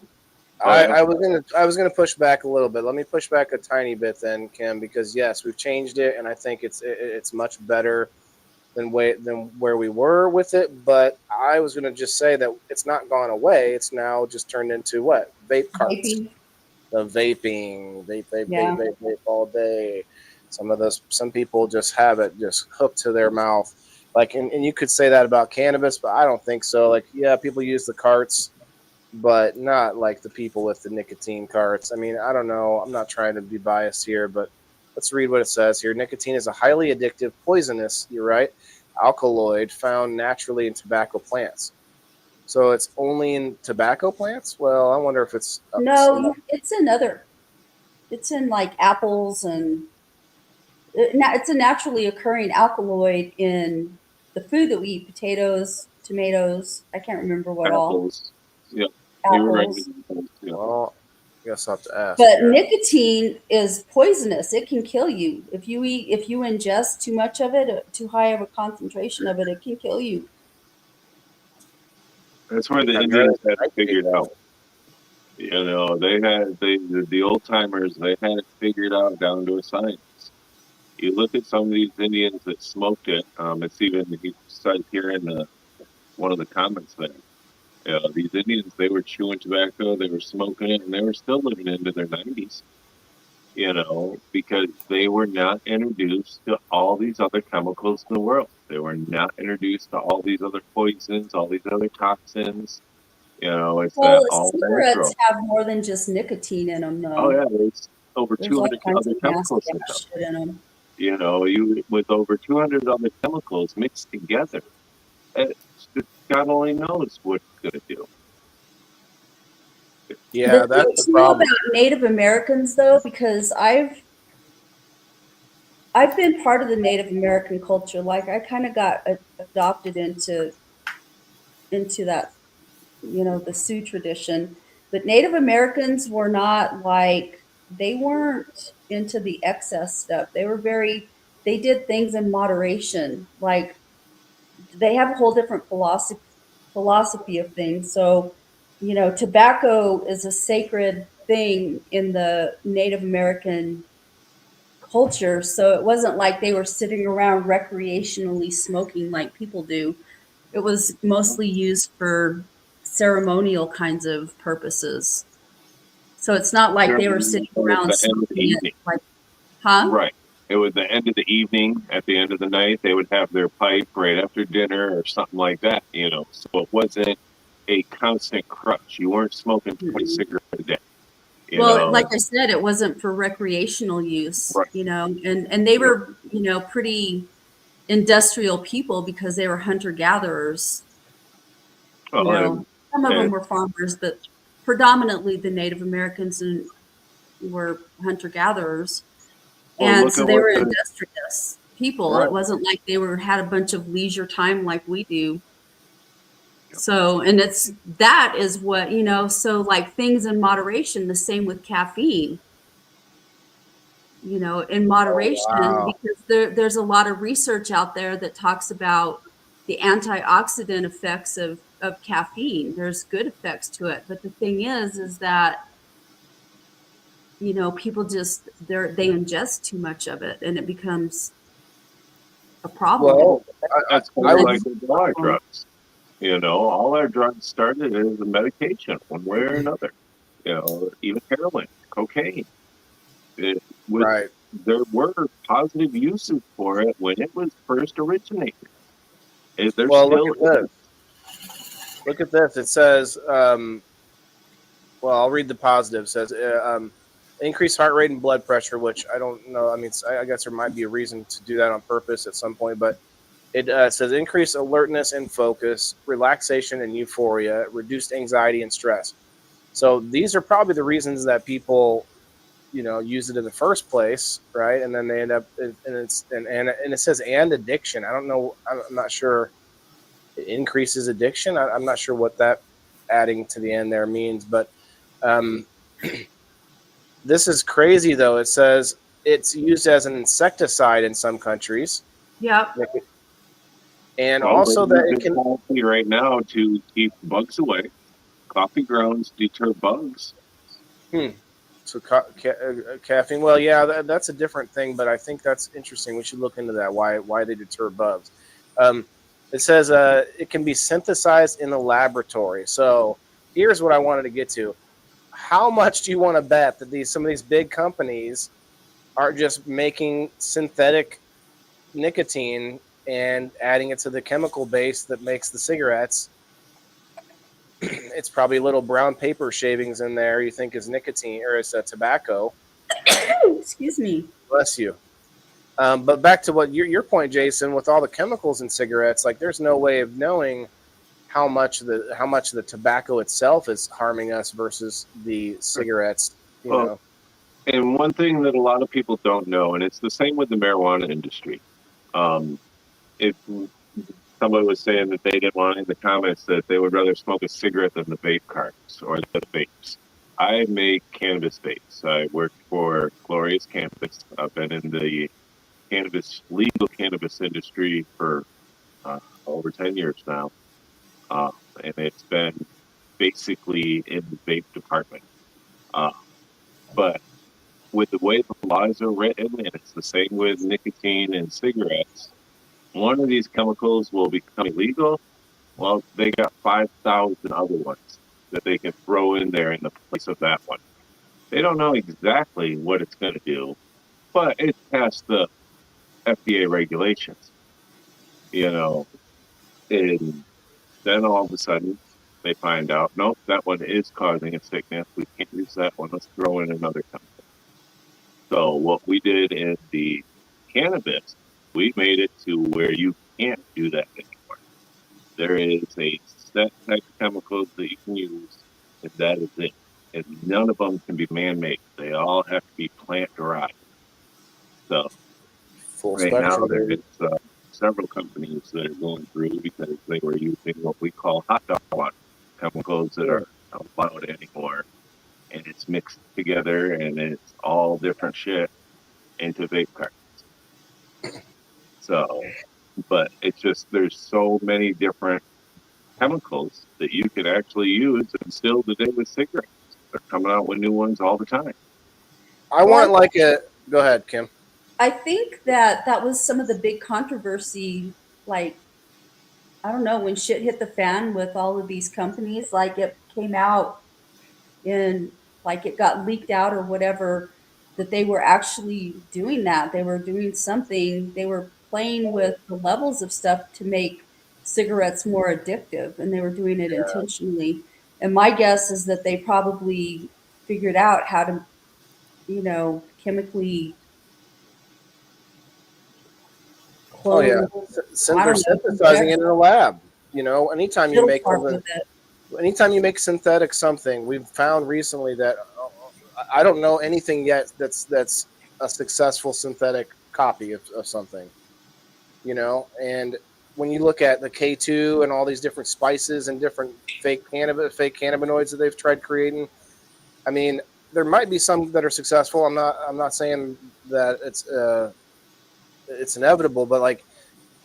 S4: yeah.
S1: I was gonna push back a little bit. Let me push back a tiny bit then, Kim, because yes, we've changed it, and I think it's much better than where we were with it. But I was gonna just say that it's not gone away. It's now just turned into what? Vape carts.
S3: Vaping.
S1: The vaping,
S3: Yeah.
S1: vape all day. Some people just have it just hooked to their mouth. Like, and you could say that about cannabis, but I don't think so. Like, yeah, people use the carts, but not like the people with the nicotine carts. I mean, I don't know. I'm not trying to be biased here, but Let's read what it says here. Nicotine is a highly addictive, poisonous, you're right, alkaloid found naturally in tobacco plants. So it's only in tobacco plants? Well, I wonder if it's
S3: No, it's in like apples and it's a naturally occurring alkaloid in the food that we eat, potatoes, tomatoes. I can't remember what all.
S4: Apples. Yeah, you were right.
S3: Apples.
S4: Yeah.
S1: well, I guess I'll have to ask.
S3: But
S1: here.
S3: nicotine is poisonous. It can kill you. If you ingest too much of it, too high of a concentration of it, it can kill you.
S4: That's where the
S1: I've
S4: Indians
S1: heard
S4: had it figured out. You know, the old timers, they had it figured out down to a science. You look at some of these Indians that smoked it. It's even, he said here in one of the comments there. These Indians, they were chewing tobacco, they were smoking it, and they were still living into their 90s. You know, because they were not introduced to all these other chemicals in the world. They were not introduced to all these other poisons, all these other toxins. You know, it's
S3: Well,
S4: that all
S3: cigarettes
S4: natural.
S3: have more than just nicotine in them, though.
S4: Oh yeah, there's over
S3: There's all
S4: 200
S3: kinds
S4: other
S3: of nasty
S4: chemicals in them.
S3: ass shit in them.
S4: You know, you with over 200 other chemicals mixed together, God only knows what it's going to do.
S1: Yeah,
S3: The
S1: that's
S3: thing
S1: the
S3: too
S1: problem.
S3: about Native Americans, though, because I've been part of the Native American culture. Like I kind of got adopted into that, the Sioux tradition. But Native Americans were not like they weren't into the excess stuff. They did things in moderation. Like they have a whole different philosophy of things. So, tobacco is a sacred thing in the Native American culture. So it wasn't like they were sitting around recreationally smoking like people do. It was mostly used for ceremonial kinds of purposes. So it's not like they were sitting
S4: It was
S3: around
S4: the end of the
S3: smoking it
S4: evening.
S3: like, huh?
S4: Right. It was the end of the evening. At the end of the night, they would have their pipe right after dinner or something like that, you know. So it wasn't a constant crutch. You weren't smoking 20 cigarettes a day, you
S3: Well,
S4: know.
S3: like I said, it wasn't for recreational use,
S4: Right.
S3: and they were, pretty industrial people because they were hunter gatherers.
S4: Well,
S3: Some of them
S4: and,
S3: were farmers, but predominantly the Native Americans were hunter gatherers.
S4: well,
S3: And
S4: look
S3: so
S4: at
S3: they
S4: what
S3: were
S4: the
S3: industrious people.
S4: right.
S3: It wasn't like they had a bunch of leisure time like we do. So, and that is what, so like things in moderation, the same with caffeine, in moderation,
S1: wow.
S3: because there's a lot of research out there that talks about the antioxidant effects of caffeine. There's good effects to it. But the thing is that, people just, they ingest too much of it and it becomes a problem.
S1: Well,
S4: That's kind
S1: I
S4: of
S1: would,
S4: like with all our drugs. You know, all our drugs started as a medication, one way or another. You know, even heroin, cocaine. It was,
S1: right.
S4: there were positive uses for it when it was first originated. There
S1: Well, look
S4: still
S1: at this. Look at this. It says, well, I'll read the positive. It says, increased heart rate and blood pressure, which I don't know. I mean, I guess there might be a reason to do that on purpose at some point, but it says increased alertness and focus, relaxation and euphoria, reduced anxiety and stress. So these are probably the reasons that people, use it in the first place, right? And then they end up, and it says and addiction. I don't know. I'm not sure. It increases addiction. I'm not sure what that adding to the end there means, but um, this is crazy though. It says it's used as an insecticide in some countries.
S3: Yeah.
S1: And
S4: well,
S1: also that it can
S4: coffee right now to keep bugs away. Coffee grounds deter bugs.
S1: So caffeine. Well, yeah, that's a different thing, but I think that's interesting. We should look into that. Why they deter bugs? It says it can be synthesized in the laboratory. So here's what I wanted to get to. How much do you want to bet that some of these big companies are just making synthetic nicotine and adding it to the chemical base that makes the cigarettes? It's probably little brown paper shavings in there you think is nicotine or is tobacco,
S3: Excuse me.
S1: Bless you. But back to what your point, Jason, with all the chemicals in cigarettes, like there's no way of knowing how much the tobacco itself is harming us versus the cigarettes. You
S4: Well,
S1: know,
S4: and one thing that a lot of people don't know, and it's the same with the marijuana industry. If somebody was saying that they didn't want in the comments that they would rather smoke a cigarette than the vape carts or the vapes. I make cannabis vapes. I work for Glorious Cannabis. I've been in the legal cannabis industry for over 10 years now. And it's been basically in the vape department. But with the way the laws are written, and it's the same with nicotine and cigarettes, one of these chemicals will become illegal. Well, they got 5,000 other ones that they can throw in there in the place of that one. They don't know exactly what it's going to do, but it's past the FDA regulations, you know. And then all of a sudden, they find out, nope, that one is causing a sickness. We can't use that one. Let's throw in another chemical. So what we did in the cannabis, we made it to where you can't do that anymore. There is a set type of chemicals that you can use, and that is it. And none of them can be man-made. They all have to be plant-derived. So
S1: full
S4: right now
S1: spectrum.
S4: there's
S1: Baby.
S4: several companies that are going through because they were using what we call hot dog water, chemicals that are not allowed anymore. And it's mixed together and it's all different shit into vape carts. So, but it's just there's so many different chemicals that you can actually use, and still today with cigarettes, they're coming out with new ones all the time.
S1: I want like a. Go ahead, Kim.
S3: I think that was some of the big controversy, like, I don't know, when shit hit the fan with all of these companies, like it came out in, like it got leaked out or whatever, that they were actually doing that. They were doing something, they were playing with the levels of stuff to make cigarettes more addictive, and they were doing it intentionally. And my guess is that they probably figured out how to, chemically
S1: Oh yeah,
S3: close, I
S1: they're
S3: don't know,
S1: synthesizing it in a lab. You know,
S3: with it.
S1: anytime you make synthetic something, we've found recently that I don't know anything yet that's a successful synthetic copy of something. You know, and when you look at the K2 and all these different spices and different fake cannabinoids that they've tried creating, I mean, there might be some that are successful. I'm not saying that it's inevitable, but like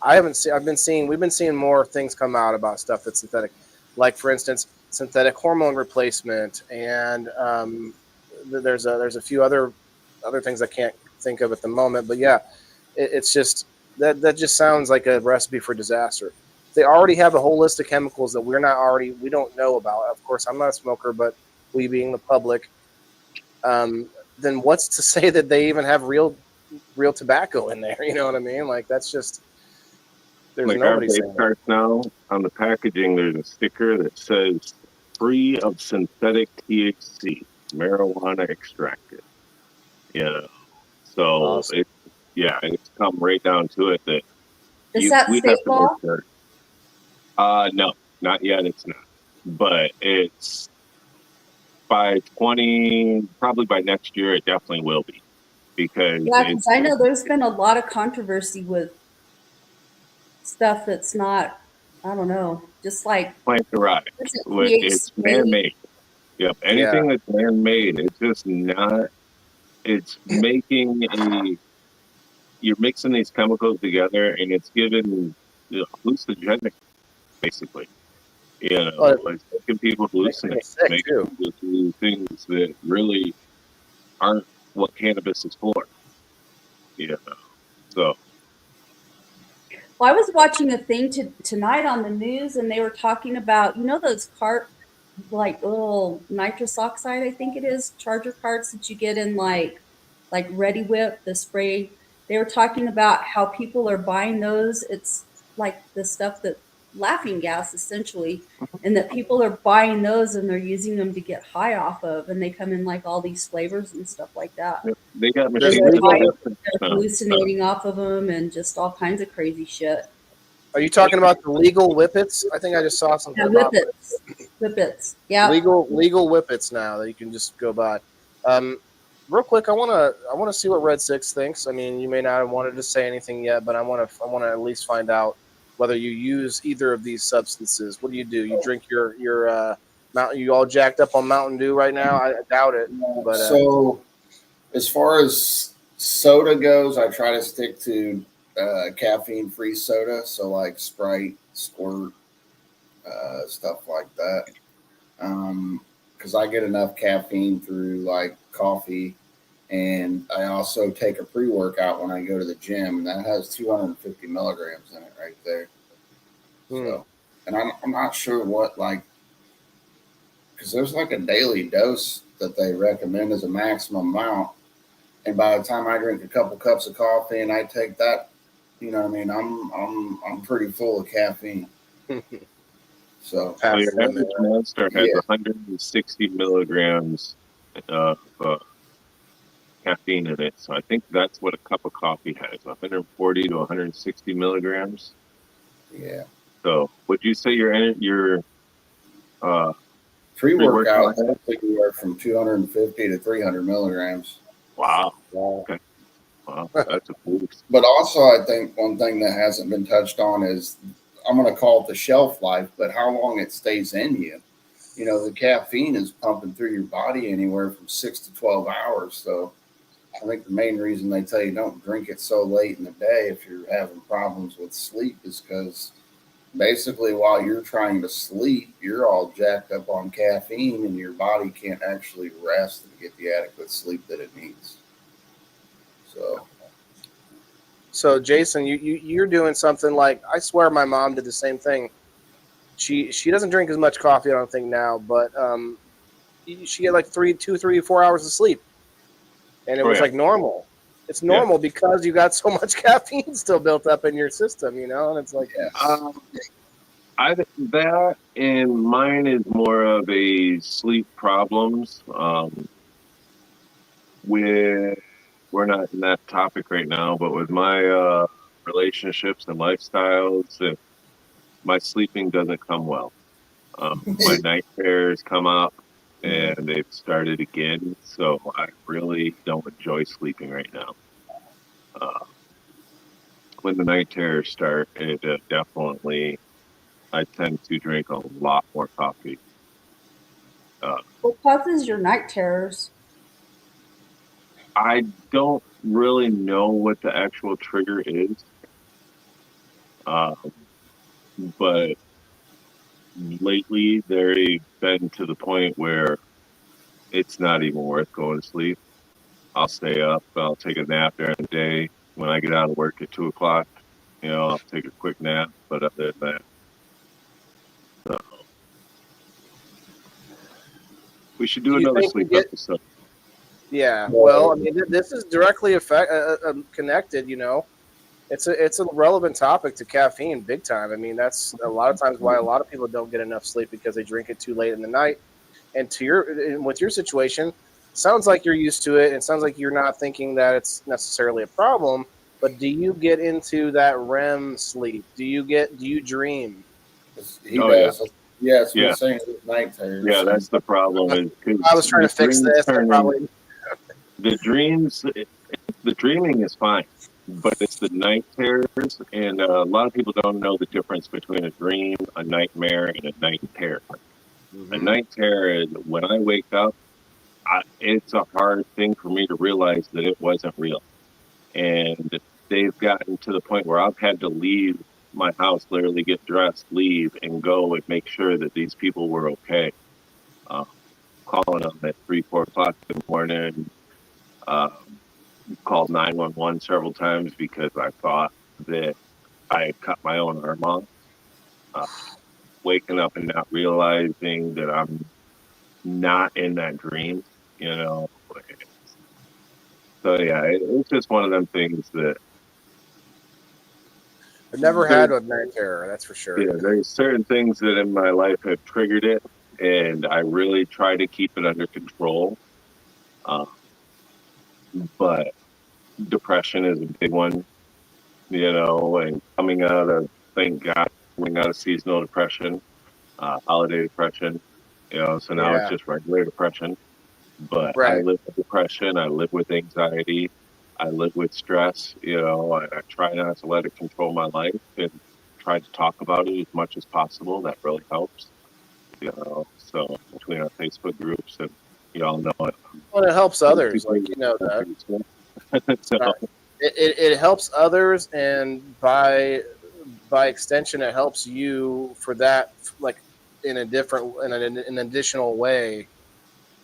S1: we've been seeing more things come out about stuff that's synthetic, like for instance synthetic hormone replacement, and there's a few other things I can't think of at the moment, but yeah, it's just that just sounds like a recipe for disaster. They already have a whole list of chemicals that we don't know about. Of course, I'm not a smoker, but we being the public, then what's to say that they even have real tobacco in there? You know what I mean? Like that's just there's
S4: Like our
S1: nobody
S4: vape
S1: saying that.
S4: carts now, on the packaging, there's a sticker that says free of synthetic THC, marijuana extracted. Yeah. So
S1: Awesome.
S4: it's come right down to it that
S3: Is that
S4: we
S3: state
S4: have to
S3: law?
S4: make sure. No, not yet. It's not, but it's probably by next year, it definitely will be, because
S3: Yeah, because I know there's been a lot of controversy with stuff that's not, I don't know, just like
S4: plant derived.
S3: isn't
S4: It's man
S3: THC.
S4: made. Yep. Anything that's man made, it's just not. It's you're mixing these chemicals together, and it's giving hallucinogenic, basically. You know,
S1: Well,
S4: it's making people
S1: makes me
S4: hallucinate,
S1: sick
S4: making
S1: too.
S4: people do things that really aren't what cannabis is for. You know, so
S3: Well, I was watching a thing tonight on the news, and they were talking about, those like little nitrous oxide, I think it is, charger carts that you get in like Ready Whip, the spray. They were talking about how people are buying those. It's like the stuff that laughing gas essentially, and that people are buying those and they're using them to get high off of, and they come in like all these flavors and stuff like that.
S4: They got
S1: There's
S4: machines.
S1: legal.
S3: They're hallucinating off of them and just all kinds of crazy shit.
S1: Are you talking about the legal whippets? I think I just saw something
S3: Yeah,
S1: about
S3: whippets. Yeah.
S1: legal whippets now that you can just go buy. Real quick, I wanna see what Red Six thinks. I mean, you may not have wanted to say anything yet, but I wanna at least find out whether you use either of these substances. What do? You drink your Mountain? You all jacked up on Mountain Dew right now? I doubt it. But
S5: So, as far as soda goes, I try to stick to caffeine-free soda. So, like Sprite, Squirt, stuff like that. Because I get enough caffeine through like coffee, and I also take a pre-workout when I go to the gym, and that has 250 milligrams in it right there. So, and I'm not sure what, like, because there's like a daily dose that they recommend as a maximum amount, and by the time I drink a couple cups of coffee and I take that, you know what I mean, I'm pretty full of caffeine. So
S4: your average Monster has 160 milligrams of caffeine in it. So I think that's what a cup of coffee has, 140 to 160 milligrams.
S5: Yeah.
S4: So would you say your
S5: pre-workout is anywhere from 250 to 300 milligrams.
S4: Wow. Okay. Wow, that's a boost.
S5: But also, I think one thing that hasn't been touched on is, I'm going to call it the shelf life, but how long it stays in you. You know, the caffeine is pumping through your body anywhere from 6 to 12 hours. So I think the main reason they tell you don't drink it so late in the day if you're having problems with sleep is because basically while you're trying to sleep, you're all jacked up on caffeine and your body can't actually rest and get the adequate sleep that it needs.
S1: So Jason, you're doing something like, I swear my mom did the same thing. She doesn't drink as much coffee, I don't think now, but she had like 2, 3, 4 hours of sleep, and it was like normal. It's normal because you got so much caffeine still built up in your system, you know, and it's like
S4: I think that, and mine is more of a sleep problems. We're not in that topic right now, but with my relationships and lifestyles, my sleeping doesn't come well. My night terrors come up, and they've started again. So I really don't enjoy sleeping right now. When the night terrors start, it definitely, I tend to drink a lot more coffee.
S3: What causes your night terrors?
S4: I don't really know what the actual trigger is, but lately they've been to the point where it's not even worth going to sleep. I'll stay up. I'll take a nap during the day. When I get out of work at 2 o'clock, I'll take a quick nap. But other than that, we should do another sleep episode.
S1: Yeah, well, I mean, this is directly connected. You know, it's a relevant topic to caffeine, big time. I mean, that's a lot of times why a lot of people don't get enough sleep, because they drink it too late in the night. And with your situation, sounds like you're used to it. It sounds like you're not thinking that it's necessarily a problem. But do you get into that REM sleep? Do you dream?
S5: He does. Yes, we're saying night terrors.
S4: Yeah, that's the problem.
S1: I was trying to fix this.
S4: The dreaming is fine, but it's the night terrors, and a lot of people don't know the difference between a dream, a nightmare, and a night terror. Mm-hmm. A night terror is when I wake up, it's a hard thing for me to realize that it wasn't real. And they've gotten to the point where I've had to leave my house, literally get dressed, leave, and go and make sure that these people were okay. Calling them at 3, 4 o'clock in the morning. Called 911 several times because I thought that I had cut my own arm off. Waking up and not realizing that I'm not in that dream, So yeah, it's just one of them things that.
S1: I've never had a night terror, that's for sure.
S4: Yeah, there's certain things that in my life have triggered it, and I really try to keep it under control. But depression is a big one, and thank God, coming out of seasonal depression, holiday depression, so now it's
S1: Yeah.
S4: just regular depression. But I
S1: Right.
S4: live with depression, I live with anxiety, I live with stress, I try not to let it control my life and try to talk about it as much as possible. That really helps, so between our Facebook groups and y'all know it.
S1: Well, it helps others,
S4: Basically,
S1: like that.
S4: so,
S1: It helps others, and by extension, it helps you for that, like in an additional way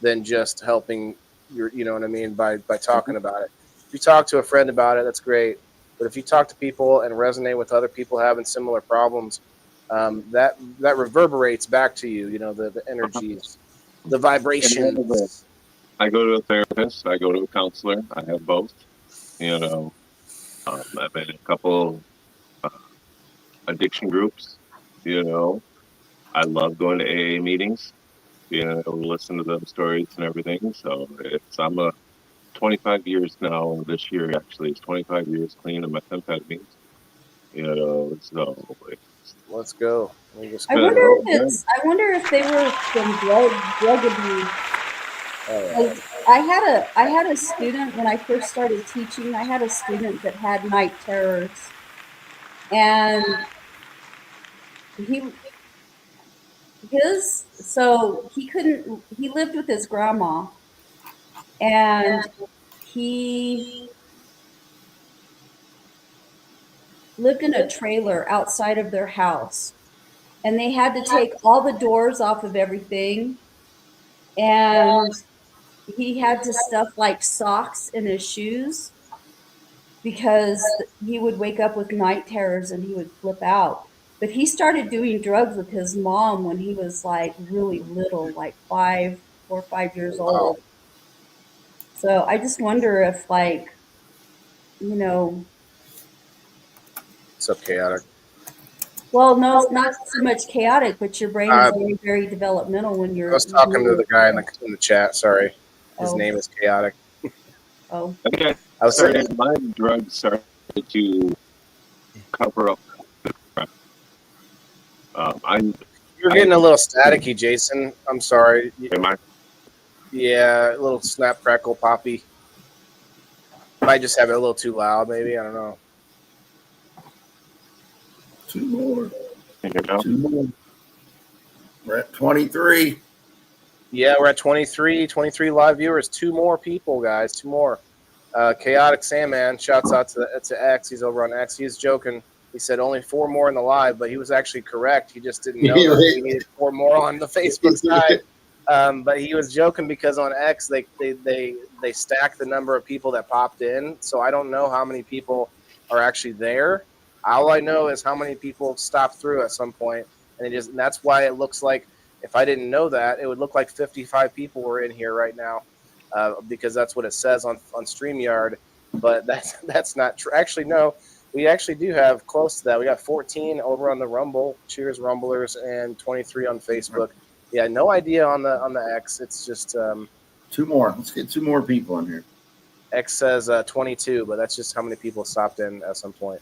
S1: than just helping you know what I mean, by talking about it. If you talk to a friend about it, that's great. But if you talk to people and resonate with other people having similar problems, that reverberates back to you. The energies, the vibrations.
S4: I go to a therapist, I go to a counselor, I have both. I've been in a couple addiction groups. I love going to AA meetings, listen to them stories and everything. So I'm a 25 years now. This year actually is 25 years clean of methamphetamines. So
S1: Let's go. We just
S3: I wonder if they were from drug abuse. Like, I had a student when I first started teaching. I had a student that had night terrors, and he he lived with his grandma, and he lived in a trailer outside of their house, and they had to take all the doors off of everything, and he had to stuff like socks in his shoes because he would wake up with night terrors and he would flip out. But he started doing drugs with his mom when he was like really little, like 4 or 5 years
S1: wow.
S3: old. So I just wonder if, like, you know,
S1: So chaotic.
S3: well, no, it's not so much chaotic, but your brain is very, very developmental when
S1: I
S3: you're.
S1: was talking to the guy in the chat. Sorry, his
S3: Oh.
S1: name is chaotic.
S3: Oh.
S4: okay.
S1: I was saying,
S4: My drugs started to cover up.
S1: you're getting a little staticky, Jason. I'm sorry.
S4: Am I?
S1: Yeah, a little snap, crackle, poppy. Might just have it a little too loud, maybe. I don't know.
S5: Two more.
S4: Now?
S5: Two more. We're at 23.
S1: Yeah, we're at 23 live viewers. 2 more people, guys. 2 more. Chaotic Sandman, shouts out to X. He's over on X. He's joking. He said only 4 more in the live, but he was actually correct. He just didn't know that we needed 4 more on the Facebook side. But he was joking because on X they stack the number of people that popped in. So I don't know how many people are actually there. All I know is how many people stopped through at some point, and that's why it looks like, if I didn't know that, it would look like 55 people were in here right now, because that's what it says on StreamYard. But that's not true. Actually, no. We actually do have close to that. We got 14 over on the Rumble. Cheers, Rumblers, and 23 on Facebook. Yeah, no idea on the X. It's just
S5: 2 more. Let's get 2 more people in here.
S1: X says 22, but that's just how many people stopped in at some point.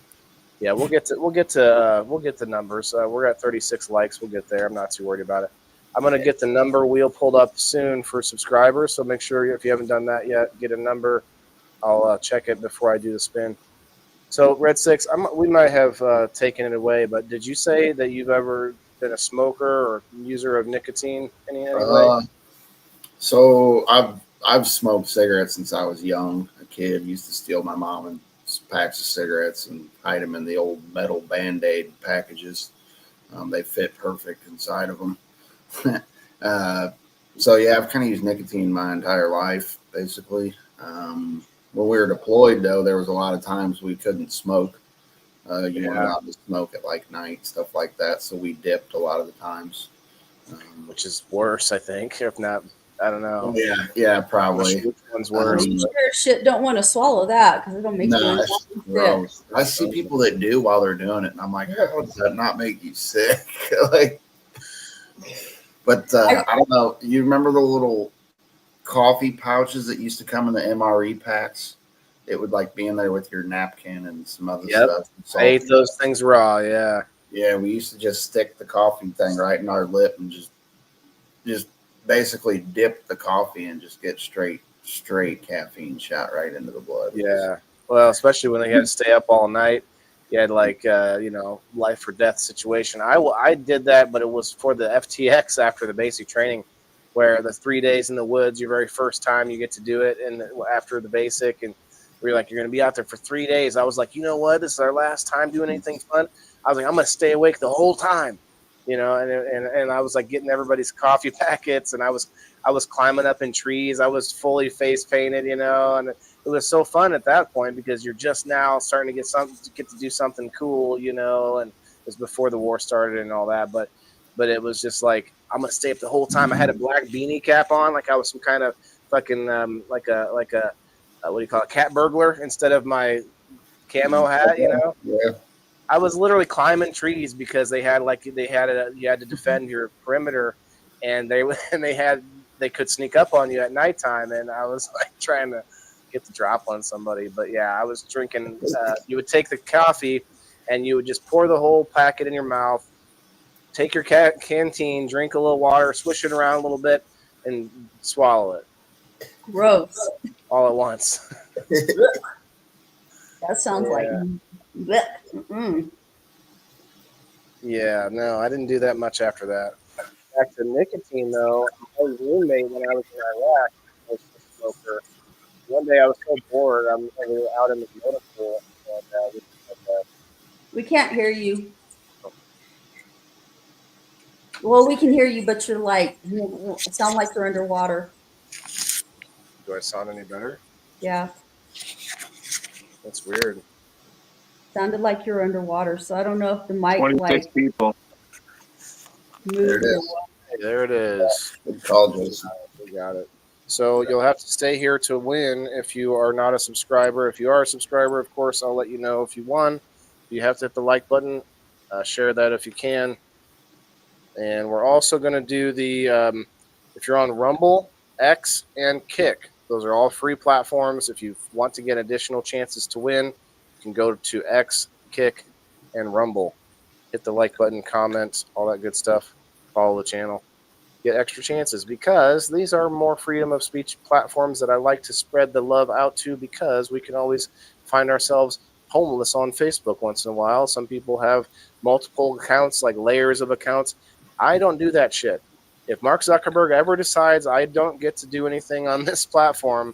S1: Yeah, we'll get to numbers. We're at 36 likes. We'll get there. I'm not too worried about it. I'm gonna get the number wheel pulled up soon for subscribers. So make sure, if you haven't done that yet, get a number. I'll check it before I do the spin. So Red 6, we might have taken it away, but did you say that you've ever been a smoker or user of nicotine in any way?
S5: So I've smoked cigarettes since I was young. A kid used to steal my mom and packs of cigarettes and hide them in the old metal Band-Aid packages. They fit perfect inside of them. So yeah, I've kind of used nicotine my entire life, basically. When we were deployed, though, there was a lot of times we couldn't smoke. You weren't allowed to smoke at like night, stuff like that. So we dipped a lot of the times.
S1: Which is worse, I think, if not I don't know.
S5: Yeah,
S1: I'm not
S5: probably.
S1: sure which one's worse.
S3: You sure shit don't want to swallow that because it'll make you
S5: No,
S3: unhappy
S5: it's
S3: and sick.
S5: gross. I see people that do while they're doing it, and I'm like, how does that not make you sick? Like, but I don't know. You remember the little coffee pouches that used to come in the MRE packs? It would like be in there with your napkin and some other stuff.
S1: I ate those things raw. Yeah.
S5: Yeah, we used to just stick the coffee thing right in our lip and just basically dip the coffee and just get straight caffeine shot right into the blood.
S1: Yeah. Well, especially when they had to stay up all night. You had like, life or death situation. I did that, but it was for the FTX after the basic training, where the 3 days in the woods, your very first time you get to do it, and after the basic, and you're like, you're going to be out there for 3 days. I was like, you know what? This is our last time doing anything fun. I was like, I'm going to stay awake the whole time, and I was like getting everybody's coffee packets, and I was climbing up in trees. I was fully face painted, and it was so fun at that point because you're just now starting to get to do something cool, and it was before the war started and all that. But it was just like, I'm gonna stay up the whole time. I had a black beanie cap on, like I was some kind of fucking like a what do you call it, cat burglar instead of my camo hat,
S5: Yeah.
S1: I was literally climbing trees because you had to defend your perimeter, and they could sneak up on you at nighttime, and I was like trying to get the drop on somebody. But yeah, I was drinking. You would take the coffee, and you would just pour the whole packet in your mouth. Take your canteen, drink a little water, swish it around a little bit, and swallow it
S3: Gross.
S1: all at once.
S3: That sounds like. Blech. Mm-mm.
S1: Yeah, no, I didn't do that much after that. Back to nicotine, though, my roommate when I was in Iraq was a smoker. One day I was so bored, we were out in the motor pool, and
S3: We can't hear you. Well, we can hear you, but you're like, you sound like you're underwater.
S1: do I sound any better?
S3: Yeah,
S1: That's weird.
S3: sounded like you're underwater. So I don't know if the mic
S4: 26
S3: like
S4: people.
S3: moved.
S5: There it
S3: or
S5: is.
S3: what.
S1: There it is.
S5: Good call, Jason.
S1: We got it. So you'll have to stay here to win if you are not a subscriber. If you are a subscriber, of course, I'll let you know if you won. You have to hit the like button. Share that if you can. And we're also going to do the, if you're on Rumble, X, and Kick, those are all free platforms. If you want to get additional chances to win, you can go to X, Kick, and Rumble. Hit the like button, comment, all that good stuff. Follow the channel. Get extra chances because these are more freedom of speech platforms that I like to spread the love out to, because we can always find ourselves homeless on Facebook once in a while. Some people have multiple accounts, like layers of accounts. I don't do that shit. If Mark Zuckerberg ever decides I don't get to do anything on this platform,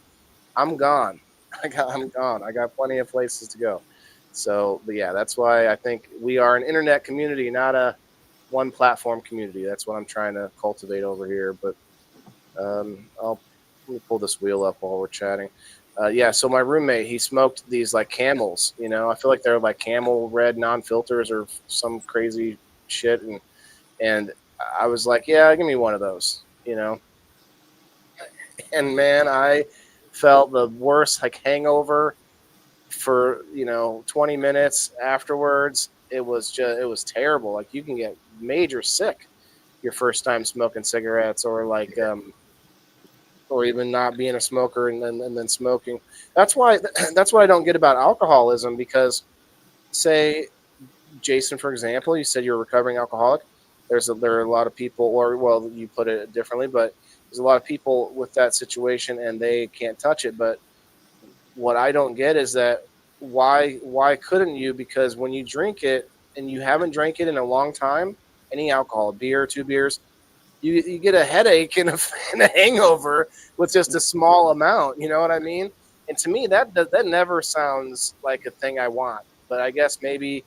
S1: I'm gone. I'm gone. I got plenty of places to go. So, but yeah, that's why I think we are an internet community, not a one platform community. That's what I'm trying to cultivate over here. But let me pull this wheel up while we're chatting. Yeah, so my roommate, he smoked these like Camels. I feel like they're like Camel Red non-filters or some crazy shit, and I was like, yeah, give me one of those. And man, I felt the worst like hangover for 20 minutes afterwards. It was terrible. Like, you can get major sick your first time smoking cigarettes, or like or even not being a smoker and then smoking. That's why I don't get about alcoholism, because say, Jason, for example, you said you're a recovering alcoholic. There are a lot of people, or well, you put it differently, but there's a lot of people with that situation and they can't touch it. But what I don't get is that why couldn't you? Because when you drink it and you haven't drank it in a long time, any alcohol, beer, 2 beers, you get a headache and a hangover with just a small amount. You know what I mean? And to me, that never sounds like a thing I want. But I guess maybe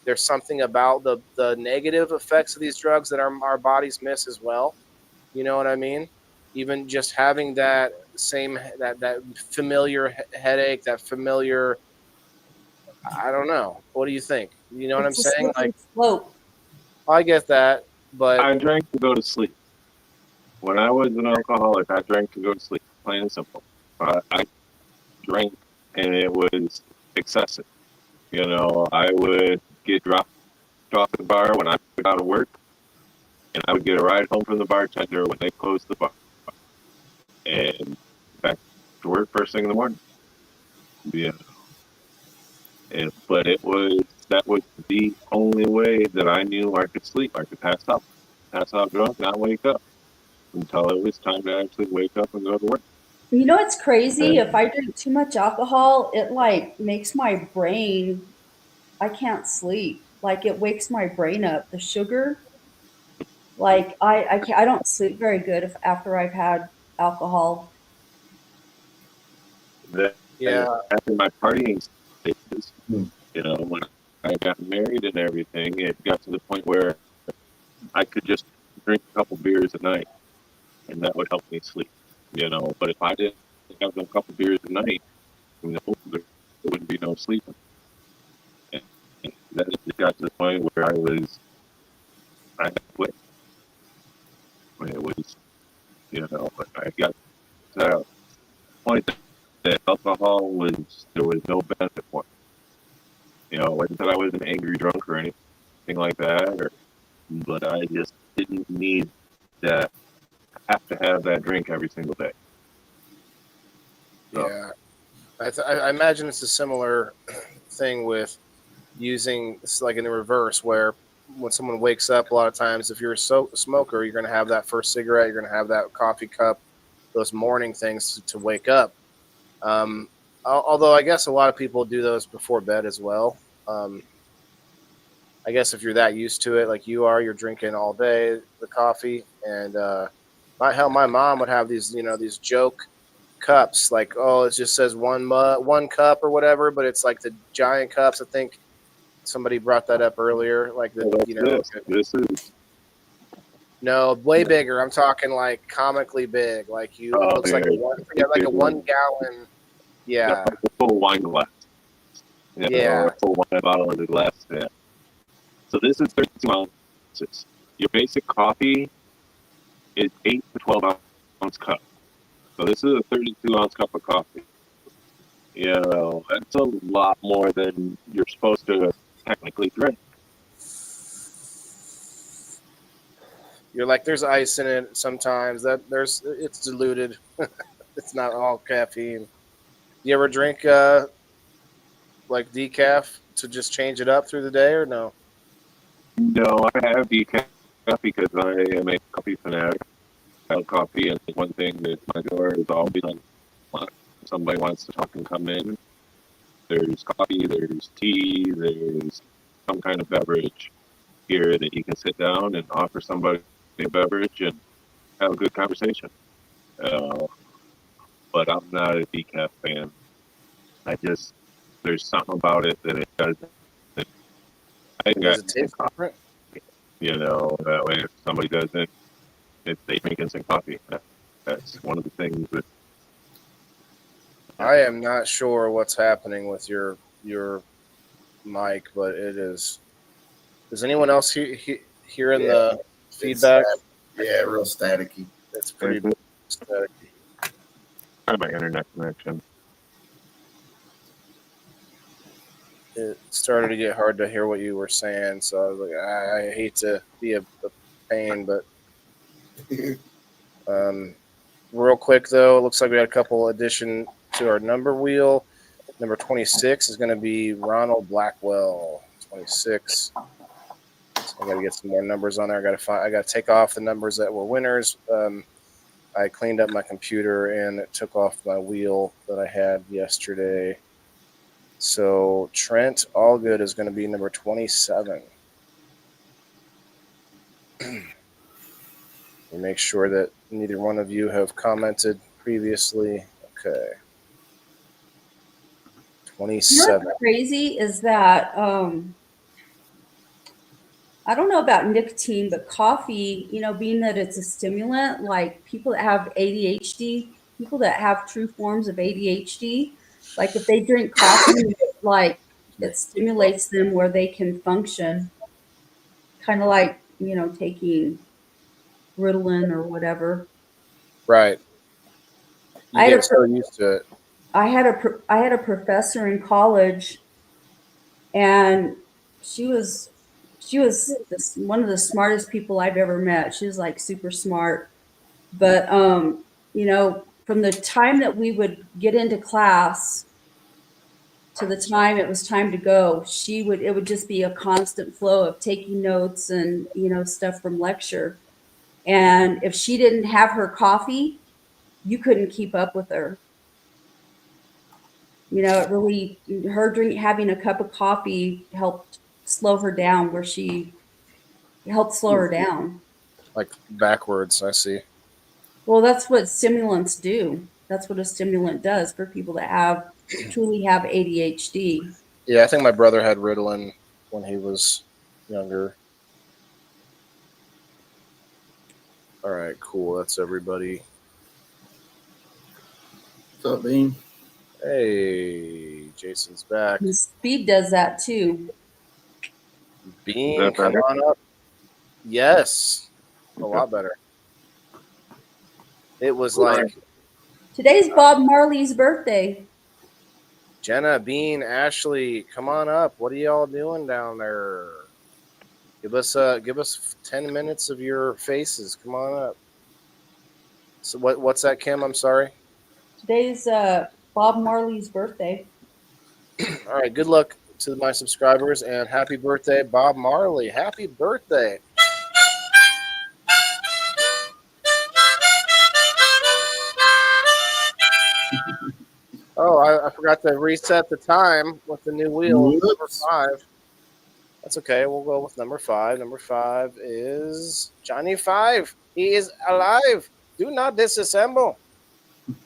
S1: there's something about the negative effects of these drugs that our bodies miss as well. You know what I mean? Even just having that familiar headache, that familiar, I don't know. What do you think? You know what I'm
S3: It's a
S1: saying?
S3: slippery
S1: Like,
S3: slope.
S1: I get that, but
S4: I drank to go to sleep. When I was an alcoholic, I drank to go to sleep, plain and simple. I drank, and it was excessive. You know, I would get dropped off at the bar when I got out of work, and I would get a ride home from the bartender when they closed the bar, and back to work first thing in the morning. Yeah, but that was the only way that I knew I could sleep. I could pass out drunk, not wake up until it was time to actually wake up and go to work.
S3: You know, it's crazy.
S4: And
S3: If I drink too much alcohol, it like makes my brain, I can't sleep. Like it wakes my brain up. The sugar, like I can't, I don't sleep very good if after I've had alcohol.
S4: that
S1: Yeah.
S4: after my partying stages,
S5: Hmm.
S4: you know, when I got married and everything, it got to the point where I could just drink a couple beers a night, and that would help me sleep. You know, but if I didn't have a couple beers a night, you know, there wouldn't be no sleeping. And then it got to the point where I had to quit. It was, you know, but I got to that point that alcohol there was no benefit for me. You know, it wasn't that I was an angry drunk or anything like that, but I just didn't need that, have to have that drink every single day. So,
S1: Yeah. I imagine it's a similar thing with using, it's like in the reverse, where when someone wakes up, a lot of times, if you're a smoker, you're going to have that first cigarette, you're going to have that coffee cup, those morning things to wake up. Although I guess a lot of people do those before bed as well. I guess if you're that used to it, like you are, you're drinking all day the coffee, and my mom would have these, these joke cups, like, oh, it just says one cup or whatever, but it's like the giant cups. I think somebody brought that up earlier, like the
S4: this is
S1: no, way bigger. I'm talking like comically big, like it looks like a 1 gallon. Yeah,
S4: like a full wine glass.
S1: Yeah.
S4: A full wine bottle in a glass. Yeah. So this is 32 ounces. Your basic coffee is 8 to 12 ounce cup. So this is a 32 ounce cup of coffee. You know, that's a lot more than you're supposed to technically drink.
S1: You're like, there's ice in it sometimes. It's diluted. It's not all caffeine. You ever drink like decaf to just change it up through the day, or no?
S4: No, I have decaf because I am a coffee fanatic. I love coffee, and one thing that my door is always on. Somebody wants to talk and come in. There's coffee, there's tea, there's some kind of beverage here that you can sit down and offer somebody a beverage and have a good conversation. But I'm not a decaf fan. There's something about it that it does. I think
S1: Does it taste different?
S4: You know, that way if somebody doesn't, if they drink instant coffee, that's one of the things that.
S1: I am not sure what's happening with your mic, but it is. Does anyone else hearing the feedback?
S5: Yeah, real staticky.
S1: It's pretty staticky.
S4: Try my internet connection.
S1: It started to get hard to hear what you were saying, so I was like, I hate to be a pain, but real quick though, it looks like we had a couple addition to our number wheel. Number 26 is going to be Ronald Blackwell. 26. So I got to get some more numbers on there. I got to take off the numbers that were winners. I cleaned up my computer and it took off my wheel that I had yesterday. So Trent Allgood is going to be number 27. We make sure that neither one of you have commented previously. Okay. 27.
S3: You know what's crazy is that I don't know about nicotine, but coffee, being that it's a stimulant, like people that have ADHD, people that have true forms of ADHD, like if they drink coffee, like it stimulates them where they can function, kind of like, taking Ritalin or whatever.
S1: Right. You
S3: I had
S1: get
S3: a
S1: so used to it.
S3: I had a professor in college, and she was one of the smartest people I've ever met. She was like super smart, but from the time that we would get into class to the time it was time to go, it would just be a constant flow of taking notes and stuff from lecture. And if she didn't have her coffee, you couldn't keep up with her. It really, having a cup of coffee helped slow her down where she helped slow her down.
S1: Like backwards, I see.
S3: Well, that's what stimulants do. That's what a stimulant does for people that truly have ADHD.
S1: Yeah, I think my brother had Ritalin when he was younger. All right, cool. That's everybody.
S5: What's up, Bean?
S1: Hey, Jason's back.
S3: And speed does that too.
S1: Bean,
S4: that
S1: come
S4: better?
S1: on up. Yes, a
S4: Okay.
S1: lot better. It was like
S3: Today's Bob Marley's birthday.
S1: Jenna, Bean, Ashley, come on up. What are y'all doing down there? Give us 10 minutes of your faces. Come on up. So what's that, Kim? I'm sorry.
S3: Today's Bob Marley's birthday.
S1: All right, good luck to my subscribers and happy birthday, Bob Marley. Happy birthday. Oh, I forgot to reset the time with the new wheel. Number
S5: Whoops.
S1: 5. That's okay. We'll go with number 5. Number 5 is Johnny 5. He is alive. Do not disassemble.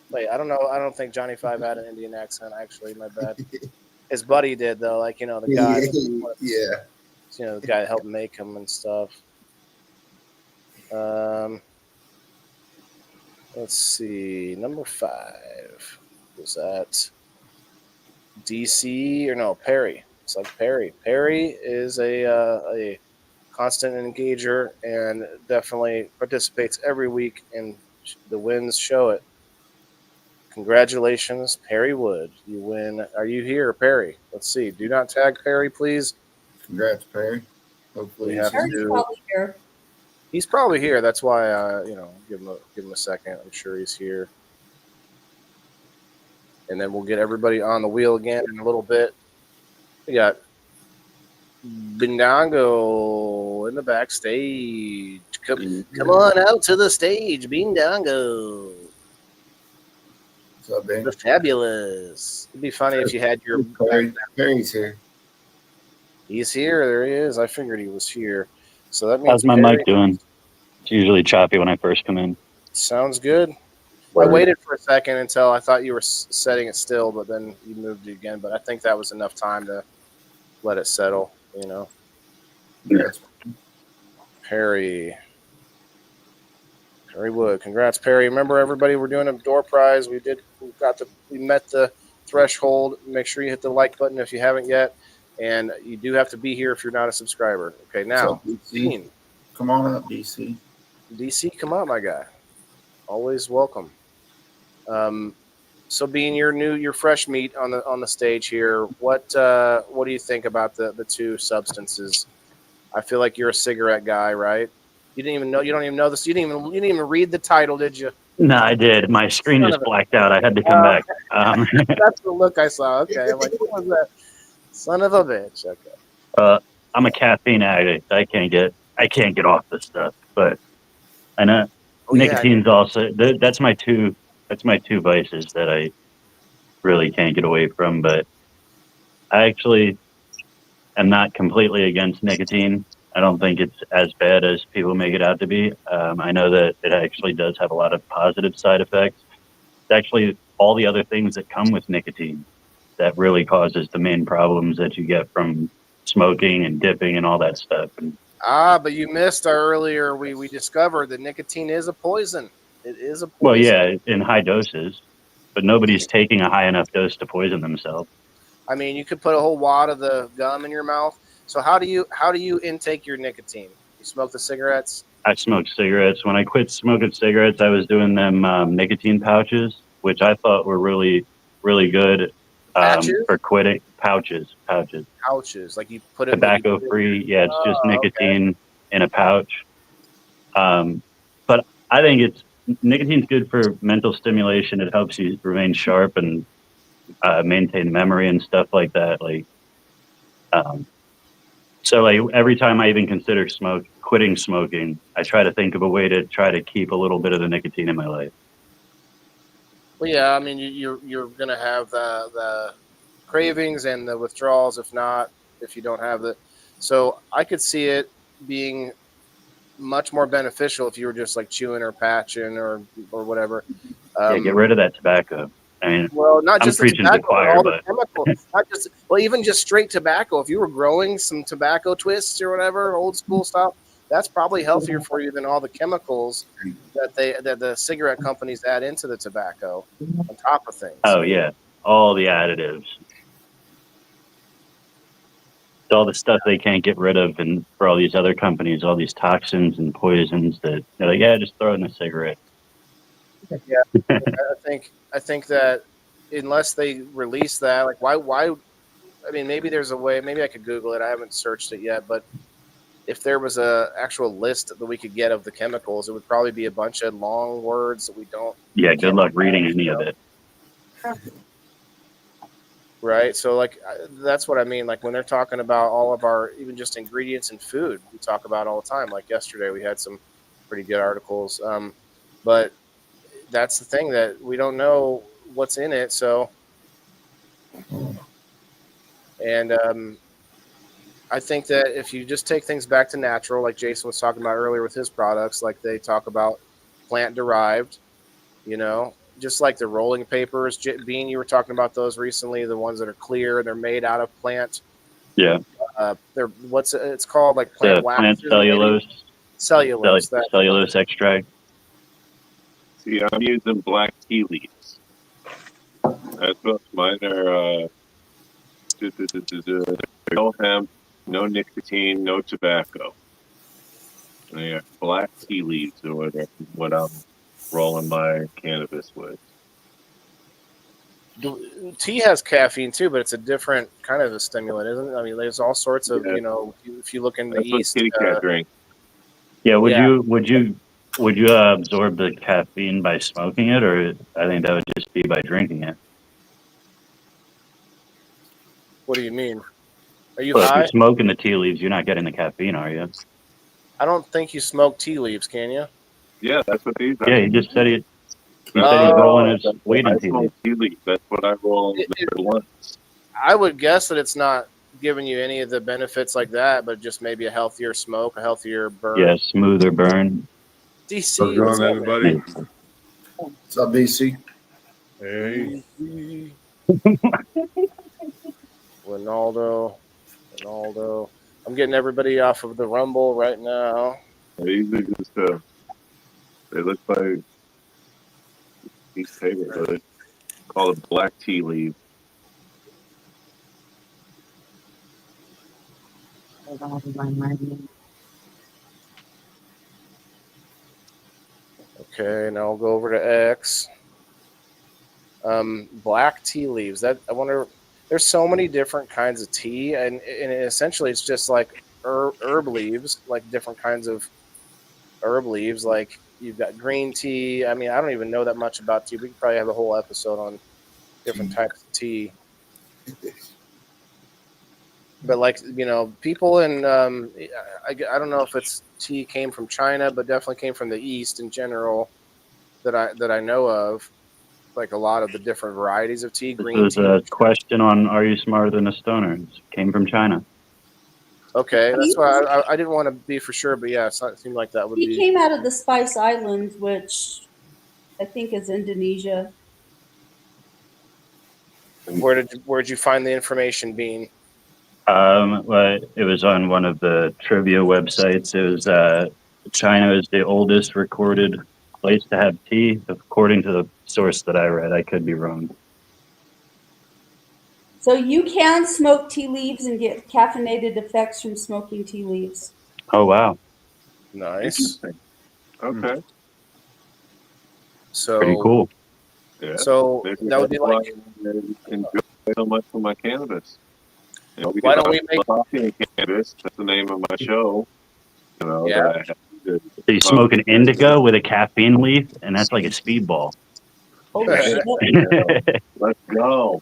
S1: Wait, I don't know. I don't think Johnny 5 had an Indian accent, actually. My bad. His buddy did, though. Like, the guy.
S5: Yeah.
S1: The guy that helped make him and stuff. Let's see. Number 5. Was that DC or no, Perry? It's like Perry. Perry is a constant engager and definitely participates every week, and the wins show it. Congratulations, Perry Wood. You win. Are you here, Perry? Let's see. Do not tag Perry, please.
S5: Congrats, Perry. Hopefully
S1: We
S5: he's
S1: have
S5: here.
S3: Perry's probably here.
S1: He's probably here. That's why give him a second. I'm sure he's here. And then we'll get everybody on the wheel again in a little bit. We got Bindongo in the backstage. Come on out to the stage, Bindongo.
S5: What's up, Ben?
S1: The fabulous. It'd be funny if you had your.
S5: Perry's here.
S1: He's here. There he is. I figured he was here. So that means
S6: How's my
S1: Perry,
S6: mic doing? It's usually choppy when I first come in.
S1: Sounds good. I waited for a second until I thought you were setting it still, but then you moved it again. But I think that was enough time to let it settle,
S5: Congrats.
S1: Perry Wood. Congrats, Perry. Remember, everybody, we're doing a door prize. We met the threshold. Make sure you hit the like button if you haven't yet. And you do have to be here if you're not a subscriber. Okay, now,
S5: DC? Come on up, DC.
S1: DC, come up, my guy. Always welcome. So being your fresh meat on the stage here, what do you think about the two substances? I feel like you're a cigarette guy, right? You don't even know this. You didn't even read the title, did you?
S6: No, I did. My screen just blacked out. I had to come back.
S1: That's the look I saw. Okay, I'm like, what was that? Son of a bitch. Okay.
S6: I'm a caffeine addict. I can't get off this stuff. But I know nicotine's also that's my two vices that I really can't get away from. But I actually am not completely against nicotine. I don't think it's as bad as people make it out to be. I know that it actually does have a lot of positive side effects. It's actually all the other things that come with nicotine that really causes the main problems that you get from smoking and dipping and all that stuff.
S1: But you missed earlier. We discovered that nicotine is a poison. It is a poison.
S6: Well, yeah, in high doses, but nobody's taking a high enough dose to poison themselves.
S1: I mean, you could put a whole wad of the gum in your mouth. So how do you intake your nicotine? You smoke the cigarettes?
S6: I smoked cigarettes. When I quit smoking cigarettes, I was doing them nicotine pouches, which I thought were really, really good
S1: Patches,
S6: for quitting. Pouches.
S1: pouches, like you put it.
S6: Tobacco free. Yeah, it's just
S1: Oh, okay.
S6: nicotine in a pouch. But I think nicotine's good for mental stimulation. It helps you remain sharp and maintain memory and stuff like that. Like, so like every time I even consider quitting smoking, I try to think of a way to try to keep a little bit of the nicotine in my life.
S1: Well, yeah, I mean, you're gonna have the cravings and the withdrawals if you don't have the. So I could see it being much more beneficial if you were just like chewing or patching or whatever.
S6: Yeah, get rid of that tobacco. I mean,
S1: Well, not
S6: I'm
S1: just the
S6: preaching to the
S1: tobacco,
S6: choir,
S1: all the
S6: but
S1: chemical, not just even just straight tobacco. If you were growing some tobacco twists or whatever, old school stuff, that's probably healthier for you than all the chemicals that the cigarette companies add into the tobacco on top of things.
S6: oh yeah, all the additives, all the stuff they can't get rid of, and for all these other companies, all these toxins and poisons that they're like, yeah, just throw it in a cigarette.
S1: Yeah, I think that unless they release that, like why? I mean, maybe there's a way. Maybe I could Google it. I haven't searched it yet, but if there was a actual list that we could get of the chemicals, it would probably be a bunch of long words that we don't.
S6: Yeah, good luck reading any of it.
S1: Right. So like that's what I mean. Like when they're talking about all of our even just ingredients in food, we talk about all the time. Like yesterday, we had some pretty good articles. But that's the thing that we don't know what's in it. So, and I think that if you just take things back to natural, like Jason was talking about earlier with his products, like they talk about plant derived, just like the rolling papers. Bean, you were talking about those recently, the ones that are clear, they're made out of plant.
S6: Yeah.
S1: They're it's called like plant wax.
S6: Plant cellulose. Cellulose extract.
S4: See, I'm using black tea leaves. That's what mine are. No hemp, no nicotine, no tobacco. Yeah, black tea leaves are what I'm rolling my cannabis with.
S1: Tea has caffeine too, but it's a different kind of a stimulant, isn't it? I mean, there's all sorts of, if you look in the East.
S4: Kitty cat drink.
S6: Yeah, would you absorb the caffeine by smoking it, or I think that would just be by drinking it?
S1: What do you mean? Are you
S6: Well,
S1: high?
S6: if you're smoking the tea leaves, you're not getting the caffeine, are you?
S1: I don't think you smoke tea leaves, can you?
S4: Yeah, that's what these are.
S6: Yeah, he just said he said he's rolling his weed in tea leaves.
S4: That's what I roll once.
S1: I would guess that it's not giving you any of the benefits like that, but just maybe a healthier smoke, a healthier burn.
S6: Yeah, smoother burn.
S1: DC,
S7: what's going on, everybody?
S5: What's up, BC?
S7: Hey.
S1: Ronaldo. I'm getting everybody off of the Rumble right now.
S4: These are just they look like these papers, but it's called a black tea leaf.
S1: Okay, now I'll go over to X. Black tea leaves. I wonder. There's so many different kinds of tea, and essentially it's just like herb leaves, like different kinds of herb leaves. Like you've got green tea. I mean, I don't even know that much about tea. We could probably have a whole episode on different types of tea. But like people in I don't know if it's tea came from China, but definitely came from the East in general that I know of. Like a lot of the different varieties of tea. Green
S6: This is
S1: tea.
S6: a question on Are You Smarter Than a Stoner? It came from China.
S1: Okay, that's why I didn't want to be for sure, but yeah, it seemed like that would be.
S3: He came out of the Spice Islands, which I think is Indonesia.
S1: Where'd you find the information, Bean?
S6: Well, it was on one of the trivia websites. It was China is the oldest recorded place to have tea, according to the source that I read. I could be wrong.
S3: So you can smoke tea leaves and get caffeinated effects from smoking tea leaves.
S6: Oh, wow.
S1: Nice.
S4: Okay.
S1: So
S6: Pretty cool.
S4: Yeah.
S1: So
S4: Maybe
S1: that would be
S4: that's why
S1: like,
S4: I enjoy so much of my cannabis. You know,
S1: why
S4: because
S1: don't
S4: I
S1: we make?
S4: love coffee and cannabis. That's the name of my show. You know,
S1: Yeah.
S4: that I have to
S6: So you smoke an indica with a caffeine leaf, and that's like a speedball.
S3: Holy shit.
S4: Let's go.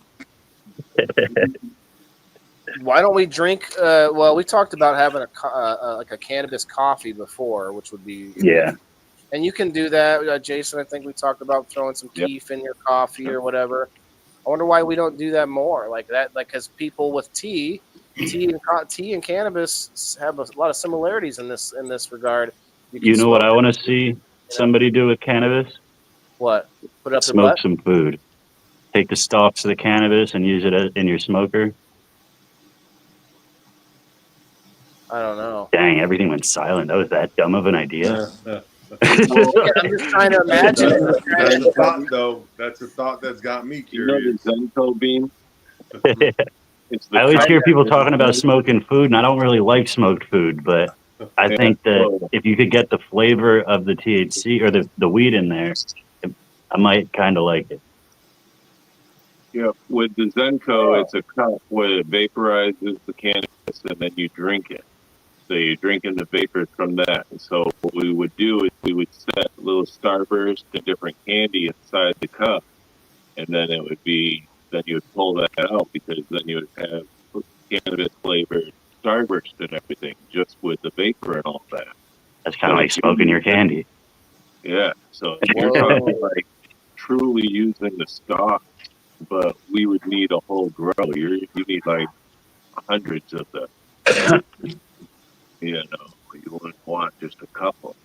S1: Why don't we drink? Well, we talked about having like a cannabis coffee before, which would be
S6: Yeah.
S1: And you can do that, Jason. I think we talked about throwing some
S4: Yep.
S1: keef in your coffee or whatever. I wonder why we don't do that more, like that, like because people with tea and cannabis have a lot of similarities in this regard. You can
S6: You know what I
S1: smoke it,
S6: want to see somebody do with cannabis?
S1: what? Put it up their
S6: Smoke
S1: butt?
S6: some food. Take the stalks of the cannabis and use it in your smoker.
S1: I don't know.
S6: Dang, everything went silent. That was that dumb of an idea.
S1: Yeah, I'm just trying to imagine it.
S7: That's a thought, though. That's a thought that's got me
S4: You know the
S7: curious.
S4: Zenko bean? It's the
S6: I always hear people
S4: kind-
S6: talking about smoking food, and I don't really like smoked food, but I think that if you could get the flavor of the THC or the weed in there, I might kind of like it.
S4: Yeah, with the Zenko, it's a cup where it vaporizes the cannabis and then you drink it. So you're drinking the vapors from that. And so what we would do is we would set little starburst and different candy inside the cup. And then it would be, then you would pull that out because then you would have cannabis flavored starburst and everything just with the vapor and all that.
S6: That's kind of like smoking your candy.
S4: Yeah. So you're talking like truly using the stock, but we would need a whole grow. You need like hundreds of them. You know, you wouldn't want just a couple.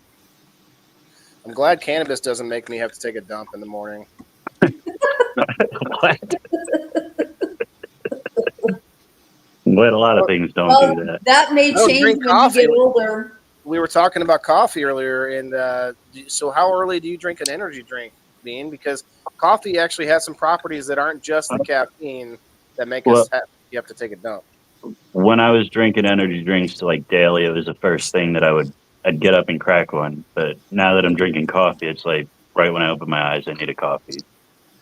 S1: I'm glad cannabis doesn't make me have to take a dump in the morning.
S6: What? But a lot of things don't do that.
S3: That may
S1: I don't
S3: change
S1: drink
S3: when
S1: coffee.
S3: you get older.
S1: We were talking about coffee earlier, and so how early do you drink an energy drink, Bean? Because coffee actually has some properties that aren't just the caffeine that make us you have to take a dump.
S6: When I was drinking energy drinks like daily, it was the first thing that I'd get up and crack one. But now that I'm drinking coffee, it's like right when I open my eyes, I need a coffee.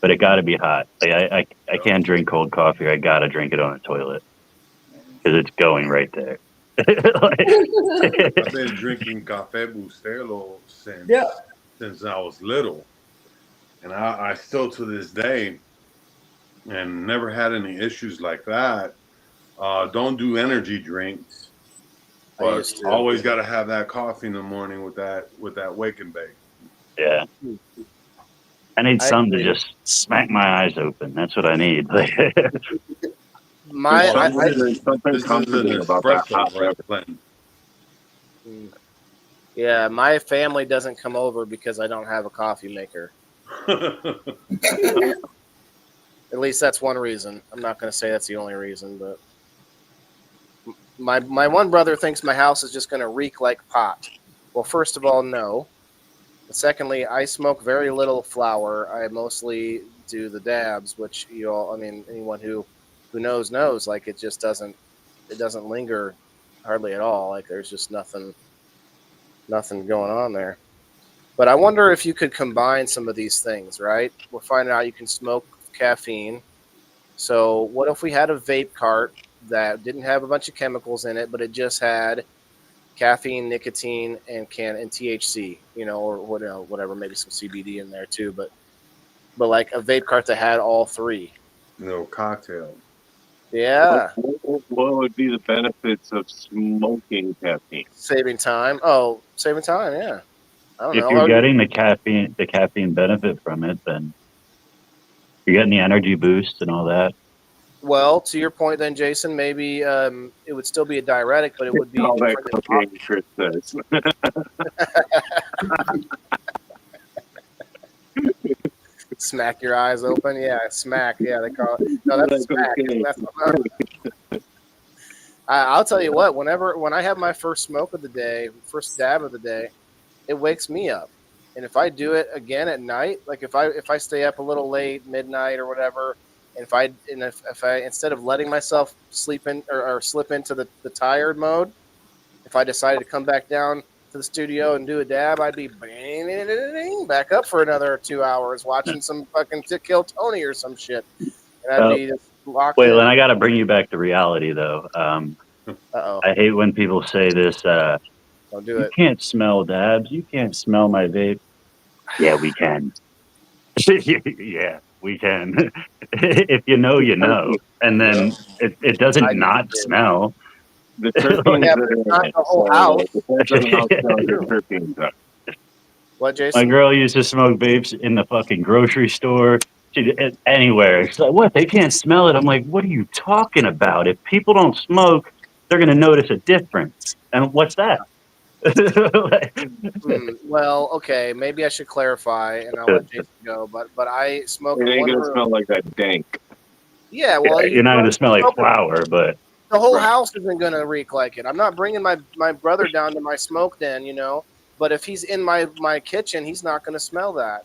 S6: But it got to be hot. Like I can't drink cold coffee. I got to drink it on the toilet because it's going right there.
S7: I've been drinking Café Bustelo since I was little. And I still to this day, and never had any issues like that. Don't do energy drinks. But always got to have that coffee in the morning with that wake and bake.
S6: Yeah. I need something to just smack my eyes open. That's what I need.
S7: This is an espresso blend.
S1: Yeah, my family doesn't come over because I don't have a coffee maker. At least that's one reason. I'm not going to say that's the only reason, but my one brother thinks my house is just going to reek like pot. Well, first of all, no. But secondly, I smoke very little flower. I mostly do the dabs, which anyone who knows, like it just doesn't linger hardly at all. Like there's just nothing going on there. But I wonder if you could combine some of these things, right? We're finding out you can smoke caffeine. So what if we had a vape cart that didn't have a bunch of chemicals in it, but it just had caffeine, nicotine, and THC, or whatever, maybe some CBD in there too. But like a vape cart that had all three.
S7: No cocktail.
S1: Yeah.
S4: What would be the benefits of smoking caffeine?
S1: Saving time. Oh, saving time. Yeah. I don't know.
S6: If you're getting the caffeine benefit from it, then you're getting the energy boost and all that.
S1: Well, to your point, then, Jason, maybe it would still be a diuretic, but it would be
S4: all that
S1: different than
S4: cocaine Chris says.
S1: Smack your eyes open. Yeah, smack. Yeah, they call it. No, that's smack. I'll tell you what. When I have my first smoke of the day, first dab of the day, it wakes me up. And if I do it again at night, like if I stay up a little late, midnight or whatever, and if I instead of letting myself sleep in or slip into the tired mode, if I decided to come back down, to the studio and do a dab, I'd be back up for another 2 hours watching some fucking Kill Tony or some shit. And I'd be just locked
S6: Wait,
S1: in.
S6: Len, I got to bring you back to reality, though.
S1: Uh-oh.
S6: I hate when people say this.
S1: Don't do
S6: You
S1: it.
S6: can't smell dabs. You can't smell my vape. Yeah, we can. Yeah, we can. If you know, you know. And then it doesn't
S1: I
S6: not
S1: do.
S6: smell.
S4: The terpenes
S1: Yeah,
S4: are
S1: but it's
S4: in
S1: not
S4: it,
S1: the whole
S4: so
S1: house.
S4: it depends on how strong your terpenes are.
S1: What,
S6: My
S1: Jason?
S6: girl used to smoke vapes in the fucking grocery store. Anywhere. She's like, what? They can't smell it. I'm like, what are you talking about? If people don't smoke, they're going to notice a difference. And what's that?
S1: Well, okay, maybe I should clarify, and I'll let Jason go. But I smoke
S4: It
S1: in
S4: ain't
S1: one
S4: gonna
S1: room.
S4: smell like that dank.
S1: Yeah, well,
S6: You're not going to smell like
S1: smoke-
S6: flour, but
S1: the whole
S4: Right.
S1: house isn't going to reek like it. I'm not bringing my brother down to my smoke den, you know. But if he's in my kitchen, he's not going to smell that.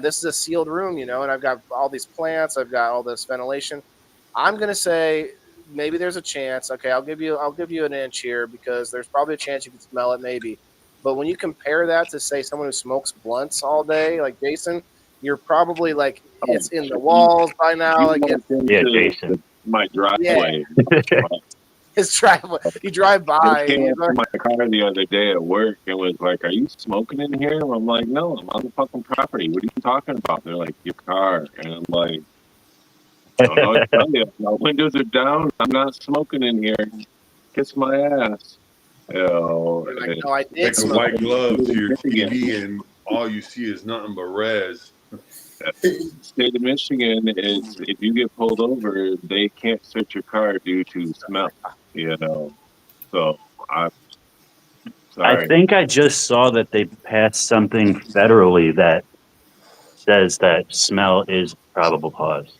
S1: This is a sealed room, you know, and I've got all these plants. I've got all this ventilation. I'm going to say maybe there's a chance. Okay, I'll give you an inch here because there's probably a chance you can smell it, maybe. But when you compare that to say someone who smokes blunts all day, like Jason, you're probably like it's in the walls by now.
S4: You
S1: Like
S4: walked
S6: yeah,
S4: into
S6: Jason.
S4: my driveway.
S1: his driveway. You drive
S4: I
S1: by.
S4: came
S1: And
S4: up
S1: you're
S4: to my car the other day at work and was like, "Are you smoking in here?" I'm like, "No, I'm on the fucking property. What are you talking about?" They're like, "Your car," and I'm like, "I don't know what to tell you. My windows are down. I'm not smoking in here. Kiss my ass."
S1: like, no, I did
S7: Take a
S1: smoke.
S7: white glove to your
S4: Yeah.
S7: TV and all you see is nothing but res.
S4: State of Michigan is if you get pulled over, they can't search your car due to smell. You know, so I'm
S6: I
S4: sorry.
S6: think I just saw that they passed something federally that says that smell is probable cause.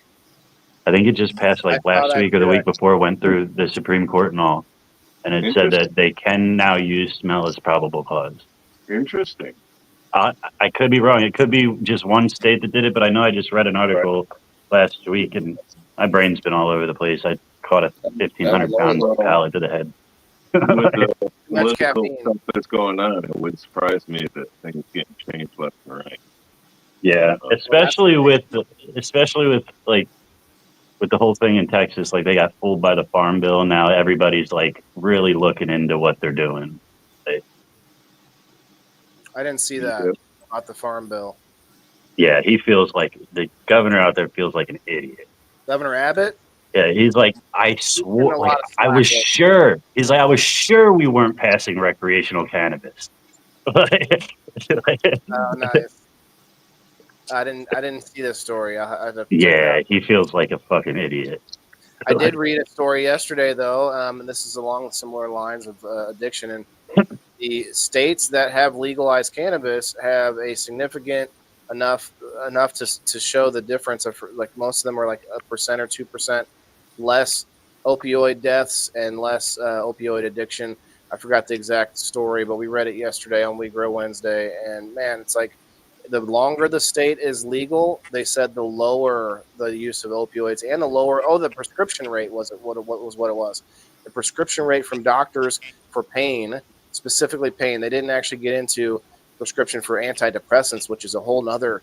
S6: I think it just passed
S1: I
S6: like
S1: saw
S6: last
S1: that
S6: week or the
S1: too.
S6: week before it went through the Supreme Court and all. And it said
S4: Interesting.
S6: that they can now use smell as probable cause.
S4: Interesting.
S6: I could be wrong. It could be just one state that did it, but I know I just read an article last week and my brain's been all over the place. I caught a 1,500-pound pallet to the head.
S4: With the
S1: Too much
S4: political
S1: caffeine.
S4: stuff that's going on, it would surprise me that things getting changed left and right.
S6: Yeah, especially with like with the whole thing in Texas, like they got fooled by the Farm Bill. Now everybody's like really looking into what they're doing.
S1: I didn't see that about the Farm Bill.
S6: Yeah, he feels like the governor out there feels like an idiot.
S1: Governor Abbott.
S6: Yeah, he's like, I
S1: getting
S6: swore,
S1: a
S6: like,
S1: lot of
S6: I
S1: slack
S6: was
S1: lately.
S6: sure. He's like, I was sure we weren't passing recreational cannabis.
S1: Oh, nice. I didn't see this story. I had to check it
S6: Yeah,
S1: out.
S6: he feels like a fucking idiot.
S1: I did read a story yesterday, though, and this is along similar lines of addiction. And the states that have legalized cannabis have a significant enough to show the difference of, like, most of them are like 1% or 2% less opioid deaths and less opioid addiction. I forgot the exact story, but we read it yesterday on We Grow Wednesday, and man, it's like the longer the state is legal, they said the lower the use of opioids and the lower the prescription rate was what it was. The prescription rate from doctors for pain, specifically pain. They didn't actually get into prescription for antidepressants, which is a whole nother,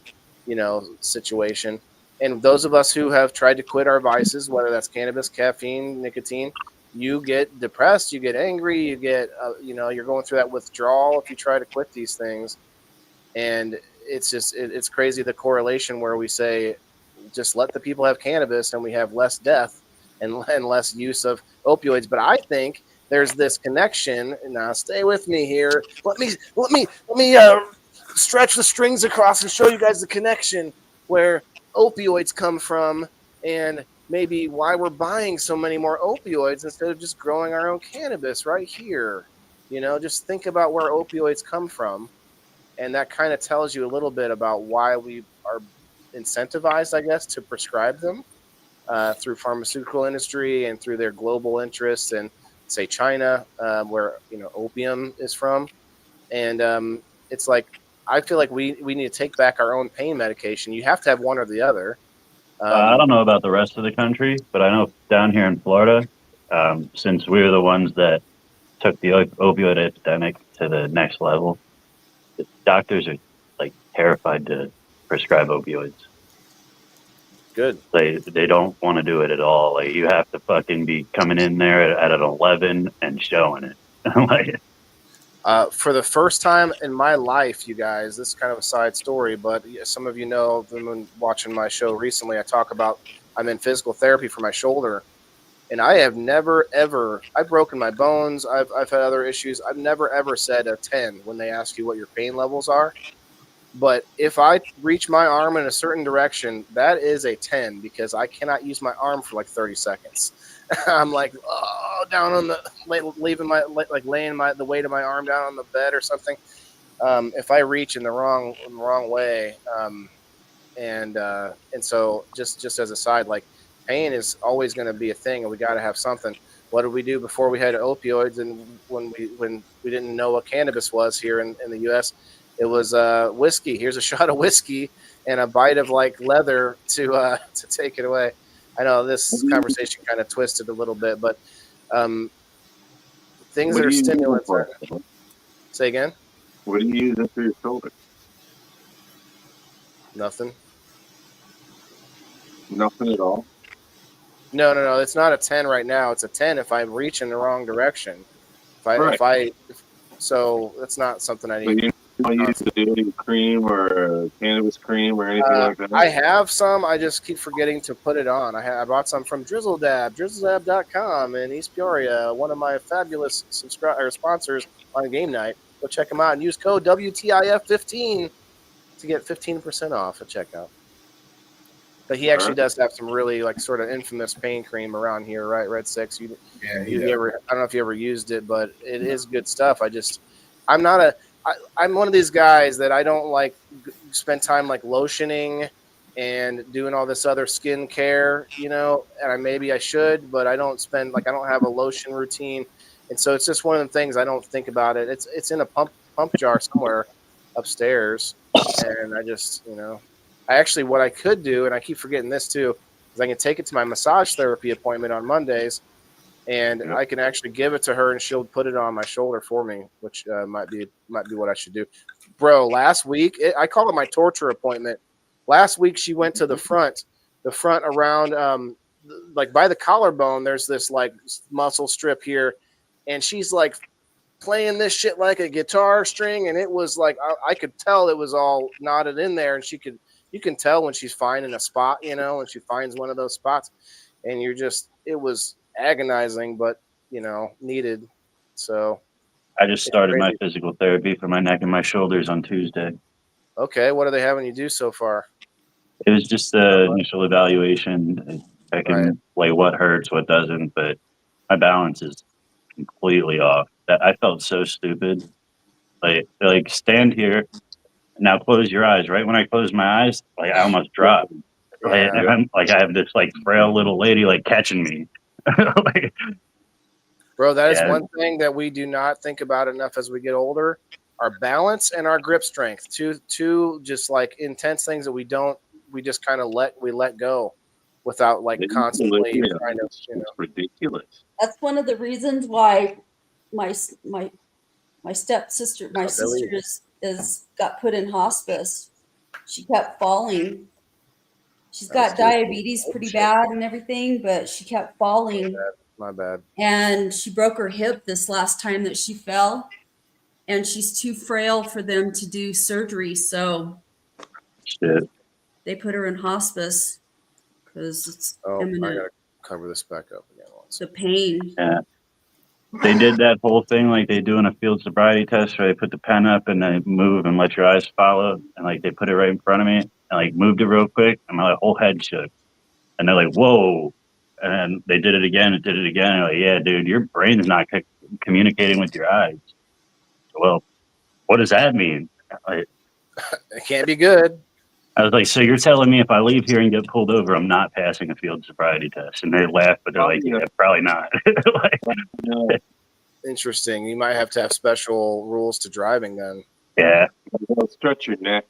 S1: situation. And those of us who have tried to quit our vices, whether that's cannabis, caffeine, nicotine, you get depressed, you get angry, you get, you're going through that withdrawal if you try to quit these things. And it's just, it's crazy the correlation where we say, just let the people have cannabis and we have less death and less use of opioids. But I think there's this connection. And now stay with me here. Let me stretch the strings across and show you guys the connection where opioids come from and maybe why we're buying so many more opioids instead of just growing our own cannabis right here. Just think about where opioids come from. And that kind of tells you a little bit about why we are incentivized, I guess, to prescribe them through pharmaceutical industry and through their global interests in, say, China, where opium is from. And it's like, I feel like we need to take back our own pain medication. You have to have one or the other.
S6: I don't know about the rest of the country, but I know down here in Florida, since we were the ones that took the opioid epidemic to the next level. The doctors are like terrified to prescribe opioids.
S1: Good.
S6: They don't want to do it at all. Like, you have to fucking be coming in there at an 11 and showing it. Like,
S1: for the first time in my life, you guys, this is kind of a side story, but some of you know, when watching my show recently, I talk about I'm in physical therapy for my shoulder, and I have never, ever, I've broken my bones, I've had other issues. I've never, ever said a 10 when they ask you what your pain levels are. But if I reach my arm in a certain direction, that is a 10 because I cannot use my arm for like 30 seconds. I'm like, oh, down on the, leaving my, like laying the weight of my arm down on the bed or something. If I reach in the wrong way, and so just as a side, like, pain is always going to be a thing, and we got to have something. What did we do before we had opioids, and when we didn't know what cannabis was here in the U.S.? It was whiskey. Here's a shot of whiskey and a bite of like leather to take it away. I know this conversation kind of twisted a little bit, but things that are stimulants. Say again.
S4: What do you use for your shoulder?
S1: Nothing.
S4: Nothing at all.
S1: No. It's not a 10 right now. It's a 10 if I reach in the wrong direction. So that's not something I need.
S4: So you don't use the daily cream or cannabis cream or anything like that?
S1: I have some. I just keep forgetting to put it on. I bought some from drizzledab.com in East Peoria, one of my fabulous sponsors on game night. Go check them out and use code WTIF15 to get 15% off at checkout. But he actually does have some really like sort of infamous pain cream around here, right? Red 6. I don't know if you ever used it, but it is good stuff. I'm one of these guys that I don't like spend time like lotioning and doing all this other skin care, and maybe I should, but I don't have a lotion routine. And so it's just one of the things I don't think about it. It's in a pump jar somewhere upstairs. And I just, what I could do, and I keep forgetting this too, is I can take it to my massage therapy appointment on Mondays, and I can actually give it to her, and she'll put it on my shoulder for me, which might be what I should do. Bro, last week, I call it my torture appointment. Last week, she went to the front around, like by the collarbone, there's this like muscle strip here, and she's like playing this shit like a guitar string, and it was like I could tell it was all knotted in there, and you can tell when she's finding a spot, when she finds one of those spots, and it was agonizing, but needed. So
S6: I just started my physical therapy for my neck and my shoulders on Tuesday.
S1: Okay, what are they having you do so far?
S6: It was just the initial evaluation. I can lay what hurts, what doesn't, but my balance is completely off. I felt so stupid. Like stand here, now close your eyes. Right when I closed my eyes, like I almost dropped. Right? And I'm like, I have this like frail little lady like catching me.
S1: Bro, that is one thing that we do not think about enough as we get older. Our balance and our grip strength, two just like intense things that we just kind of let go without like constantly trying to.
S4: It's ridiculous.
S3: That's one of the reasons why my stepsister, my sister is got put in hospice. She kept falling. She's got diabetes pretty bad and everything, but she kept falling.
S1: My bad.
S3: And she broke her hip this last time that she fell, and she's too frail for them to do surgery. So they put her in hospice because it's imminent.
S1: I gotta cover this back up again.
S3: The pain.
S6: Yeah. They did that whole thing like they do in a field sobriety test where they put the pen up and they move and let your eyes follow, and like they put it right in front of me and like moved it real quick, and my whole head shook. And they're like, "Whoa." And then they did it again and did it again. And like, yeah, dude, your brain's not communicating with your eyes. Well, what does that mean? Like,
S1: it can't be good.
S6: I was like, so you're telling me if I leave here and get pulled over, I'm not passing a field sobriety test? And they laugh, but they're like, yeah, probably not.
S1: Interesting. You might have to have special rules to driving then.
S6: Yeah.
S4: They'll stretch your neck.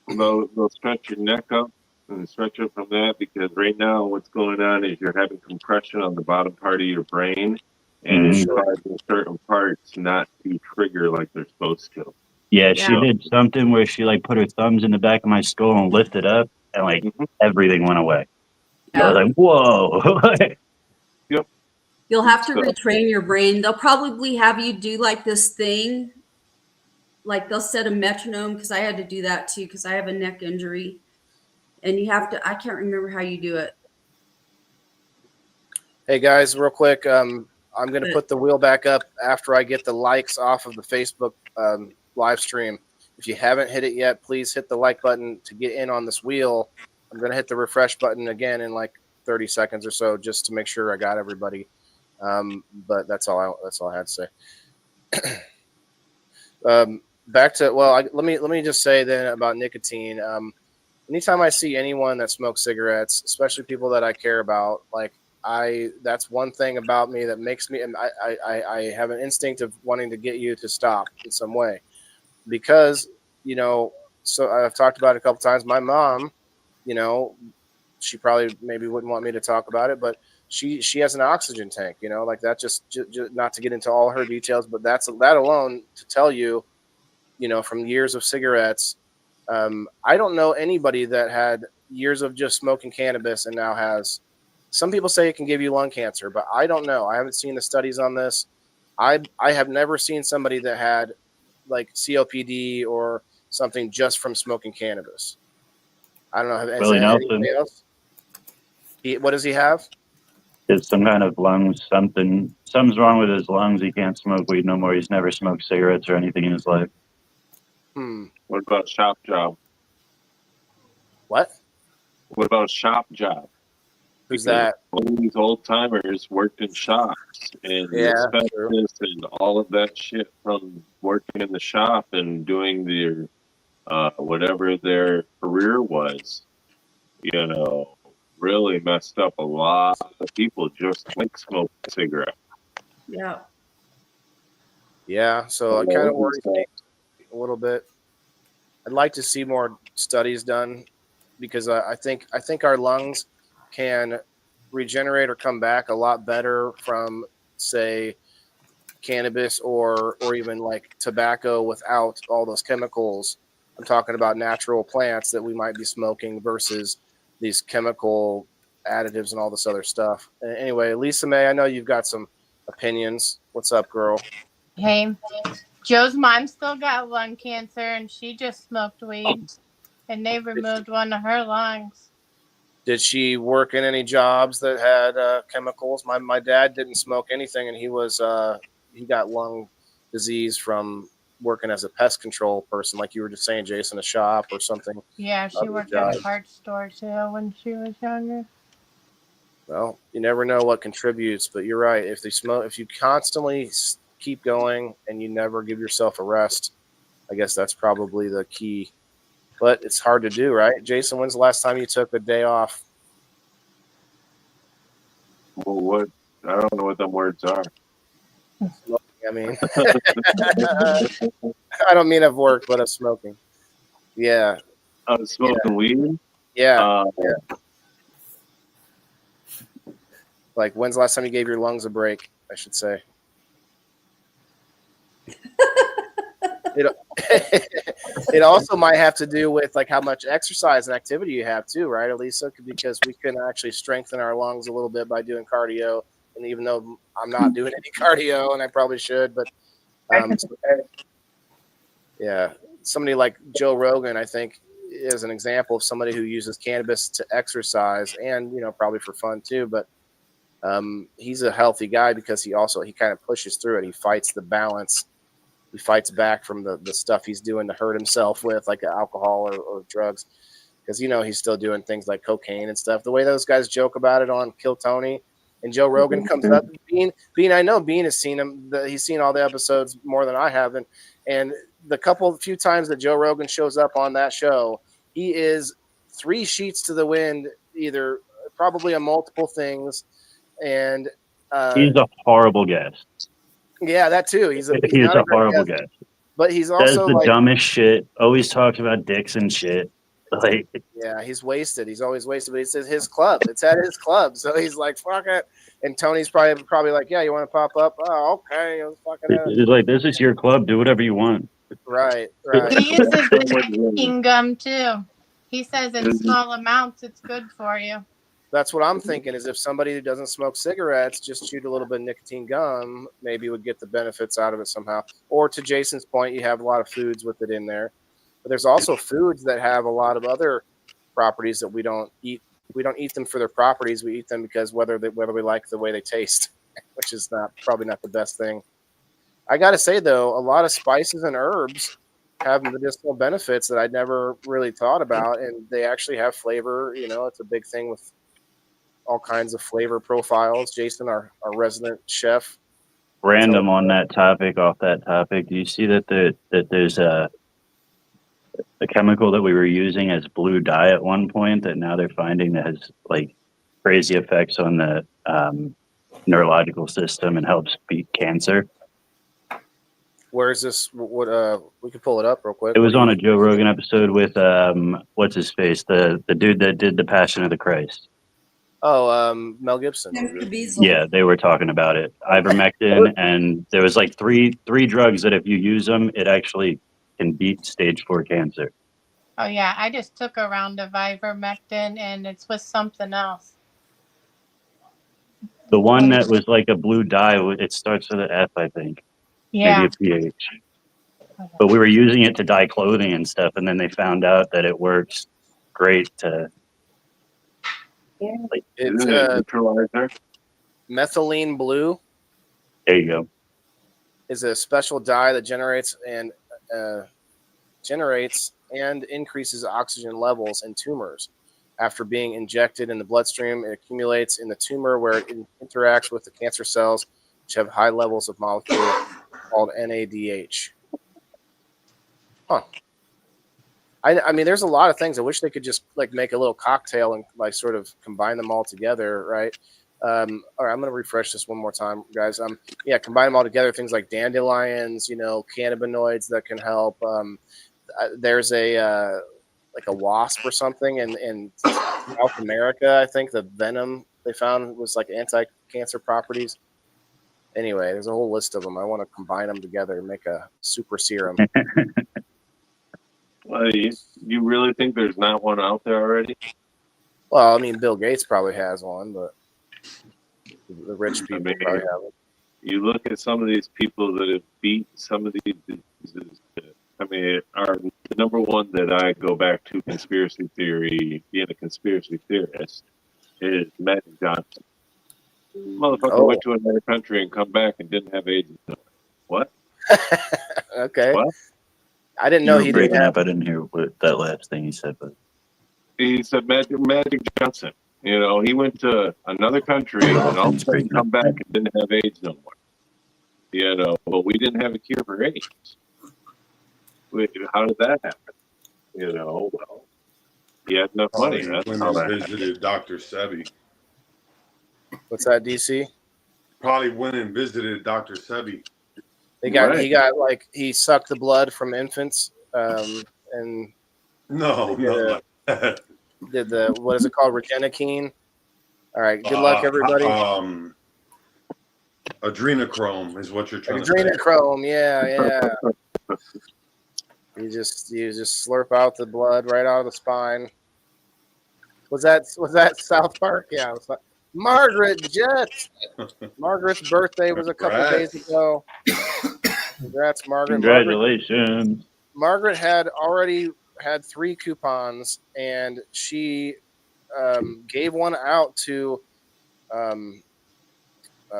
S4: They'll stretch your neck up and stretch it from that, because right now what's going on is you're having compression on the bottom part of your brain, and it's
S6: Mhm.
S4: causing certain parts not to trigger like they're supposed to.
S6: Yeah, she
S3: Yeah.
S6: did something where she like put her thumbs in the back of my skull and lifted up, and like
S4: Mhm.
S6: everything went away. I
S3: Yeah.
S6: was like, whoa.
S4: Yep.
S3: You'll have to
S4: So-
S3: retrain your brain. They'll probably have you do like this thing, like they'll set a metronome, because I had to do that too because I have a neck injury, and you have to. I can't remember how you do it.
S1: Hey guys, real quick, I'm going to put the wheel back up after I get the likes off of the Facebook live stream. If you haven't hit it yet, please hit the like button to get in on this wheel. I'm going to hit the refresh button again in like 30 seconds or so, just to make sure I got everybody. But that's all I had to say. Back to let me just say then about nicotine. Anytime I see anyone that smokes cigarettes, especially people that I care about, like that's one thing about me that makes me, and I have an instinct of wanting to get you to stop in some way, because so I've talked about it a couple times. My mom, she probably maybe wouldn't want me to talk about it, but she has an oxygen tank, like that. Just not to get into all her details, but that alone to tell you, from years of cigarettes. I don't know anybody that had years of just smoking cannabis and now has. Some people say it can give you lung cancer, but I don't know. I haven't seen the studies on this. I have never seen somebody that had like COPD or something just from smoking cannabis. I don't know. Has
S6: Willie Nelson
S1: anybody else? What does he have?
S6: is some kind of lungs, something's wrong with his lungs. He can't smoke weed no more. He's never smoked cigarettes or anything in his life.
S4: What about shop job?
S1: What?
S4: What about shop job?
S1: Who's
S4: Because
S1: that?
S4: all these old timers worked in shops and
S1: Yeah,
S4: asbestos and all of that shit from working in the shop and doing their whatever their career was, really messed up a lot of people just like smoking cigarettes.
S3: Yeah.
S1: Yeah. So it kind of worries me a little bit. I'd like to see more studies done, because I think our lungs can regenerate or come back a lot better from, say, cannabis or even like tobacco without all those chemicals. I'm talking about natural plants that we might be smoking versus these chemical additives and all this other stuff. Anyway, Lisa May, I know you've got some opinions. What's up, girl?
S8: Hey, Joe's mom still got lung cancer, and she just smoked weed, and they removed one of her lungs.
S1: Did she work in any jobs that had chemicals? My dad didn't smoke anything, and he got lung disease from working as a pest control person, like you were just saying, Jason, a shop or something.
S8: Yeah, she worked at a parts store too when she was younger.
S1: Well, you never know what contributes, but you're right. If you constantly keep going and you never give yourself a rest, I guess that's probably the key. But it's hard to do, right? Jason, when's the last time you took a day off?
S4: Well, I don't know what them words are.
S1: I mean, I don't mean of work, but of smoking. Yeah.
S4: Smoking weed?
S1: Yeah. Like, when's the last time you gave your lungs a break, I should say? It also might have to do with like how much exercise and activity you have too, right, Elisa? Because we can actually strengthen our lungs a little bit by doing cardio. And even though I'm not doing any cardio, and I probably should, but yeah, somebody like Joe Rogan, I think, is an example of somebody who uses cannabis to exercise and probably for fun too. But he's a healthy guy because he kind of pushes through it. He fights the balance. He fights back from the stuff he's doing to hurt himself with, like alcohol or drugs, because he's still doing things like cocaine and stuff. The way those guys joke about it on Kill Tony, and Joe Rogan comes up. Bean, I know Bean has seen him. He's seen all the episodes more than I have, and the few times that Joe Rogan shows up on that show, he is 3 sheets to the wind, either probably on multiple things, and
S6: he's a horrible guest.
S1: Yeah, that too. He's a
S6: horrible guest.
S1: But he's
S6: Says
S1: also
S6: the
S1: like
S6: dumbest shit. Always talks about dicks and shit. Like,
S1: Yeah, he's wasted. He's always wasted, but he says his club. It's at his club, so he's like, "Fuck it." And Tony's probably like, "Yeah, you want to pop up? Oh, okay."
S6: it's like, this is your club. Do whatever you want.
S1: Right.
S8: He uses the nicotine gum too. He says in small amounts it's good for you.
S1: That's what I'm thinking. Is if somebody who doesn't smoke cigarettes just chewed a little bit of nicotine gum, maybe would get the benefits out of it somehow. Or to Jason's point, you have a lot of foods with it in there, but there's also foods that have a lot of other properties that we don't eat. We don't eat them for their properties. We eat them because whether we like the way they taste, which is probably not the best thing. I got to say though, a lot of spices and herbs have medicinal benefits that I'd never really thought about, and they actually have flavor. It's a big thing with all kinds of flavor profiles. Jason, our resident chef.
S6: Random on that topic, off that topic. Do you see that there's a chemical that we were using as blue dye at one point that now they're finding that has like crazy effects on the neurological system and helps beat cancer?
S1: Where is this? What we could pull it up real quick.
S6: It was on a Joe Rogan episode with what's his face, the dude that did The Passion of the Christ.
S1: Oh, Mel Gibson.
S6: Yeah, they were talking about it. Ivermectin, and there was like three drugs that if you use them, it actually can beat stage 4 cancer.
S8: Oh yeah, I just took a round of ivermectin, and it's with something else.
S6: The one that was like a blue dye, it starts with an F, I think.
S8: Yeah.
S6: Maybe a PH. But we were using it to dye clothing and stuff, and then they found out that it works great to. Like,
S1: it's methylene blue.
S6: There you go.
S1: Is a special dye that generates and increases oxygen levels in tumors. After being injected in the bloodstream, it accumulates in the tumor where it interacts with the cancer cells, which have high levels of molecule called NADH. Huh. I mean, there's a lot of things. I wish they could just like make a little cocktail and like sort of combine them all together, right? All right, I'm gonna refresh this one more time, guys. Combine them all together. Things like dandelions, cannabinoids that can help. There's a like a wasp or something in South America. I think the venom they found was like anti-cancer properties. Anyway, there's a whole list of them. I want to combine them together and make a super serum.
S4: Well, you really think there's not one out there already?
S1: Well, I mean, Bill Gates probably has one, but the rich people probably have it.
S4: You look at some of these people that have beat some of these diseases. I mean, the number one that I go back to conspiracy theory, being a conspiracy theorist, is Magic Johnson. Motherfucker went to another country and come back and didn't have AIDS. What?
S1: Okay.
S4: What?
S1: I didn't know he
S6: breaking up. I didn't hear what that last thing he said, but
S4: he said Magic Johnson. He went to another country and all of a sudden come back and didn't have AIDS no more. But we didn't have a cure for AIDS. How did that happen? Well, he had enough money. That's how that
S7: visited Dr. Sebi.
S1: What's that, DC?
S7: Probably went and visited Dr. Sebi.
S1: He sucked the blood from infants, and did the what is it called, rodenticine? All right, good luck, everybody.
S7: Adrenochrome is what you're trying to say.
S1: Adrenochrome, yeah. You just slurp out the blood right out of the spine. Was that South Park? Yeah. Margaret Jett. Margaret's birthday was a couple days ago. Congrats, Margaret.
S6: Congratulations.
S1: Margaret had already had 3 coupons, and she gave one out to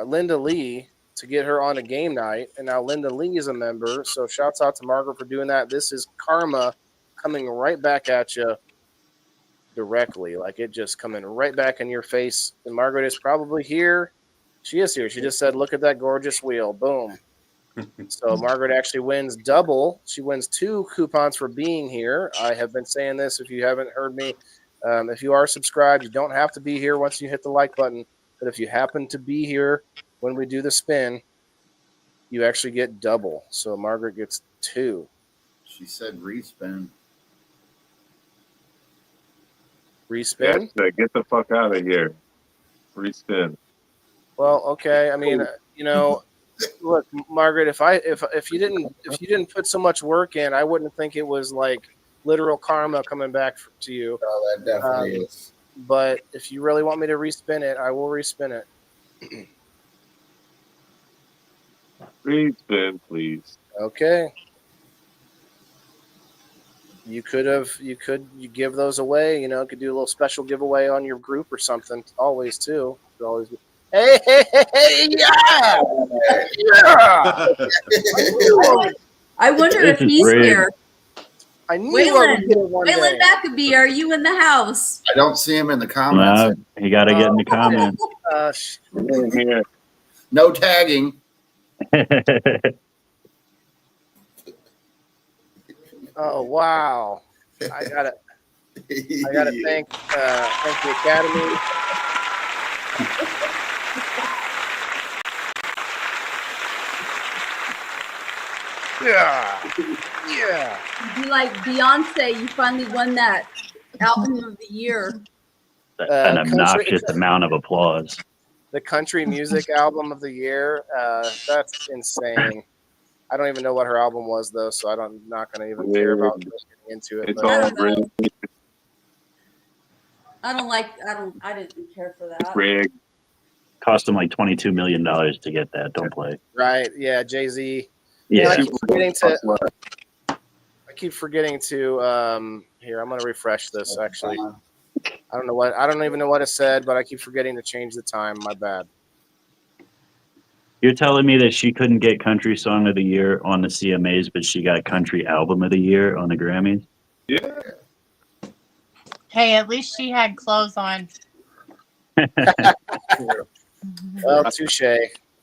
S1: Linda Lee to get her on a game night, and now Linda Lee is a member. So shouts out to Margaret for doing that. This is karma coming right back at you directly, like it just coming right back in your face. And Margaret is probably here. She is here. She just said, "Look at that gorgeous wheel." Boom. So Margaret actually wins double. She wins 2 coupons for being here. I have been saying this. If you haven't heard me, if you are subscribed, you don't have to be here once you hit the like button. But if you happen to be here when we do the spin, you actually get double. So Margaret gets 2.
S5: She said respin.
S1: Respin?
S4: Get the fuck out of here. Respin.
S1: Well, okay. I mean, look, Margaret, if you didn't put so much work in, I wouldn't think it was like literal karma coming back to you.
S5: Oh, that definitely is.
S1: But if you really want me to respin it, I will respin it.
S4: Respin, please.
S1: Okay. You give those away, could do a little special giveaway on your group or something. Always too. Could always be, hey, yeah! Yeah!
S3: I wonder if he's here.
S1: I knew I would get it one
S3: Waylon
S1: day.
S3: Maccabee, are you in the house?
S5: I don't see him in the comments.
S6: You got to get in the comments.
S4: Here.
S5: No tagging.
S1: Oh wow! I gotta thank the Academy. Yeah.
S3: You like Beyonce? You finally won that album of the year.
S6: An obnoxious amount of applause.
S1: The country music album of the year. That's insane. I don't even know what her album was though, so I'm not going to even care about getting into it.
S4: It's all really
S3: I didn't care for that.
S4: rigged.
S6: Cost him like $22 million to get that. Don't play.
S1: Right? Yeah, Jay-Z.
S6: Yeah.
S1: I keep forgetting to. Here, I'm going to refresh this. Actually, I don't even know what it said, but I keep forgetting to change the time. My bad.
S6: You're telling me that she couldn't get Country Song of the Year on the CMAs, but she got Country Album of the Year on the Grammys?
S4: Yeah.
S8: Hey, at least she had clothes on.
S1: Well, touche.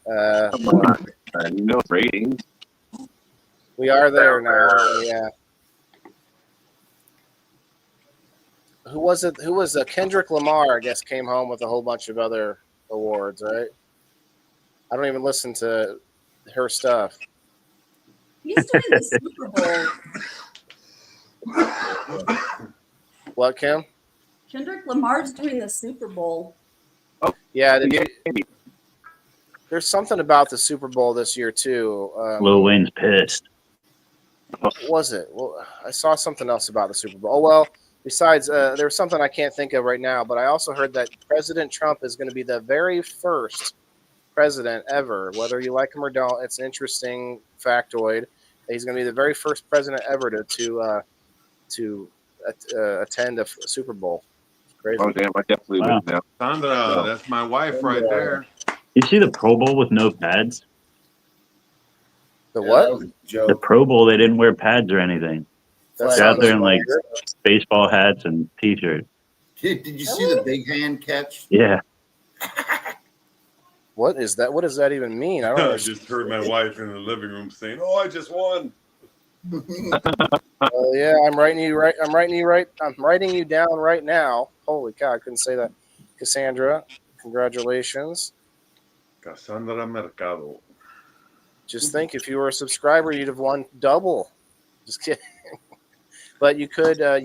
S4: No ratings.
S1: We are there now. Yeah. Who was it? Who was Kendrick Lamar? I guess came home with a whole bunch of other awards, right? I don't even listen to her stuff.
S3: He's doing the Super Bowl.
S1: What, Kim?
S3: Kendrick Lamar's doing the Super Bowl.
S4: Oh,
S1: yeah. There's something about the Super Bowl this year too.
S6: Lil Wayne's pissed.
S1: What was it? Well, I saw something else about the Super Bowl. Oh, well, besides, there's something I can't think of right now, but I also heard that President Trump is going to be the very first president ever, whether you like him or don't. It's an interesting factoid. He's going to be the very first president ever to attend a Super Bowl. It's crazy.
S4: Oh damn! I definitely would now.
S7: Sandra, that's my wife right there.
S6: You see the Pro Bowl with no pads?
S1: The what?
S6: The Pro Bowl, they didn't wear pads or anything. They're out there in like baseball hats and t-shirts.
S5: Did you see the big hand catch?
S6: Yeah.
S1: What is that? What does that even mean? I don't
S7: I just heard my wife in the living room saying, "Oh, I just won."
S1: Yeah, I'm writing you down right now. Holy cow, I couldn't say that. Cassandra, congratulations.
S7: Cassandra Mercado.
S1: Just think, if you were a subscriber, you'd have won double. Just kidding. But you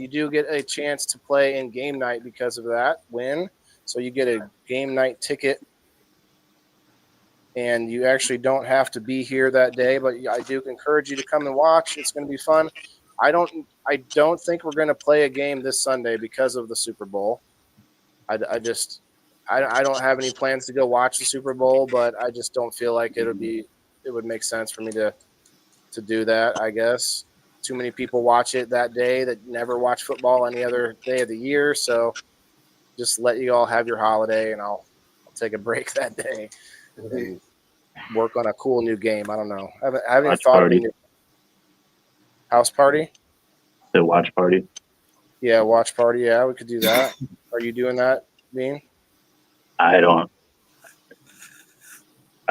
S1: do get a chance to play in game night because of that win. So you get a game night ticket, and you actually don't have to be here that day. But I do encourage you to come and watch. It's going to be fun. I don't think we're going to play a game this Sunday because of the Super Bowl. I don't have any plans to go watch the Super Bowl, but I just don't feel like it would make sense for me to do that. I guess too many people watch it that day that never watch football any other day of the year. So just let you all have your holiday, and I'll take a break that day and work on a cool new game. I don't know. I haven't
S6: Watch
S1: thought
S6: party.
S1: of any house party.
S6: The watch party.
S1: Yeah, watch party. Yeah, we could do that. Are you doing that, Bean?
S6: I'm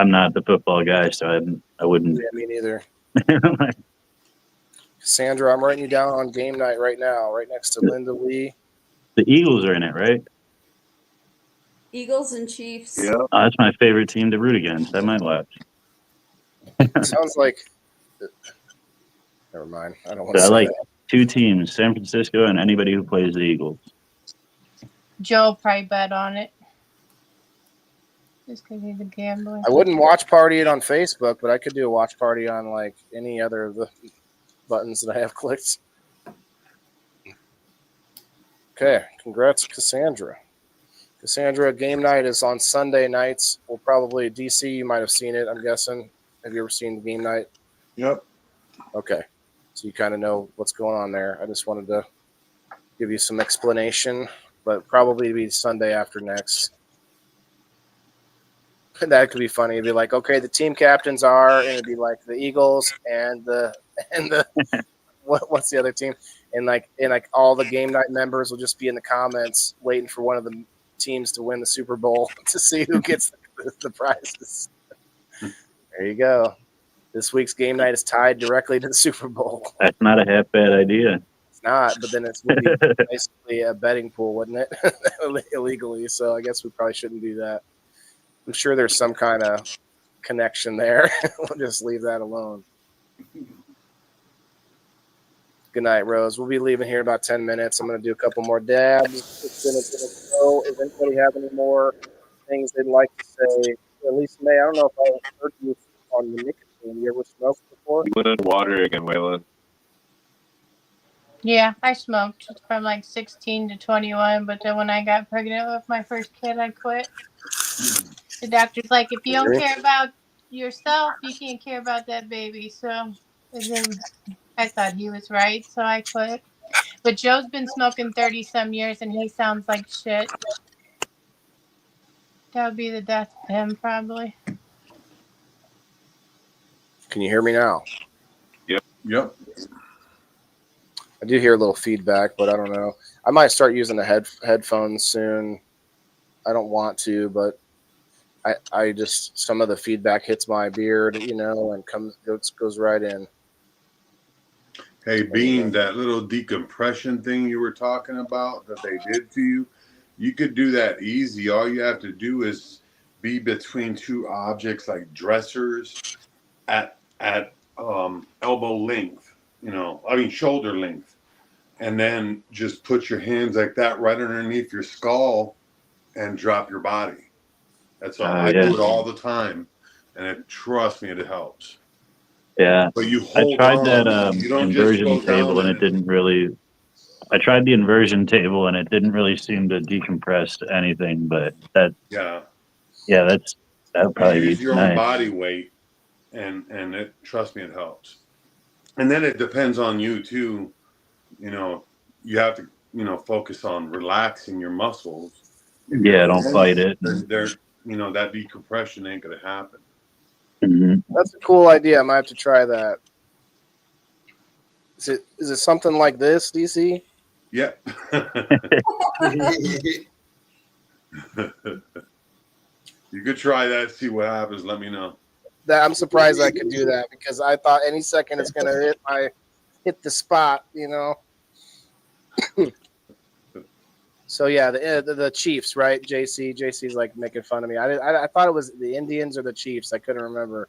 S6: not the football guy, so I wouldn't.
S1: Yeah, me neither. Sandra, I'm writing you down on game night right now, right next to Linda Lee.
S6: The Eagles are in it, right?
S3: Eagles and Chiefs.
S4: Yeah.
S6: Oh, that's my favorite team to root against. I might watch.
S1: Sounds like. Never mind. I don't want to
S6: I
S1: say
S6: like
S1: that.
S6: two teams, San Francisco and anybody who plays the Eagles.
S8: Joe probably bet on it. Just because he's a gambler.
S1: I wouldn't watch party it on Facebook, but I could do a watch party on like any other of the buttons that I have clicked. Okay, congrats, Cassandra. Cassandra, game night is on Sunday nights. We'll probably, DC, you might have seen it, I'm guessing. Have you ever seen the game night?
S7: Yep.
S1: Okay, so you kind of know what's going on there. I just wanted to give you some explanation, but probably be Sunday after next. That could be funny. It'd be like, okay, the team captains are, and it'd be like the Eagles and the what's the other team? And like all the game night members will just be in the comments waiting for one of the teams to win the Super Bowl to see who gets the prizes. There you go. This week's game night is tied directly to the Super Bowl.
S6: That's not a half bad idea.
S1: It's not, but then it would be basically a betting pool, wouldn't it? Illegally. So I guess we probably shouldn't do that. I'm sure there's some kind of connection there. We'll just leave that alone. Good night, Rose. We'll be leaving here in about 10 minutes. I'm going to do a couple more dabs. It's going to go. If anybody have any more things they'd like to say, at least May, I don't know if I heard you on the nicotine. You ever smoked before?
S4: You went underwater again, Waylon.
S8: Yeah, I smoked from like 16 to 21, but then when I got pregnant with my first kid, I quit. The doctor's like, if you don't care about yourself, you can't care about that baby. So and then I thought he was right, so I quit. But Joe's been smoking 30-some years, and he sounds like shit. That would be the death of him, probably.
S1: Can you hear me now?
S7: Yep.
S1: I do hear a little feedback, but I don't know. I might start using the headphones soon. I don't want to, but I just, some of the feedback hits my beard, and goes right in.
S7: Hey, Bean, that little decompression thing you were talking about that they did to you, you could do that easy. All you have to do is be between two objects like dressers at elbow length, shoulder length. And then just put your hands like that right underneath your skull and drop your body. That's all. I do it all the time, and trust me, it helps.
S6: Yeah,
S7: but you
S6: I
S7: hold
S6: tried
S7: on.
S6: that
S7: You don't just
S6: inversion
S7: go
S6: table,
S7: down
S6: and it didn't really. I tried the inversion table, and it didn't really seem to decompress anything. But that would probably
S7: use
S6: be
S7: your
S6: nice.
S7: own body weight, and it, trust me, it helps. And then it depends on you too. You have to focus on relaxing your muscles.
S6: Yeah, don't fight it.
S7: That decompression ain't gonna happen.
S6: Mm-hmm.
S1: That's a cool idea. I might have to try that. Is it something like this, DC?
S7: Yep. You could try that, see what happens. Let me know.
S1: I'm surprised I could do that because I thought any second it's gonna hit the spot, So yeah, the Chiefs, right? JC's like making fun of me. I thought it was the Indians or the Chiefs. I couldn't remember.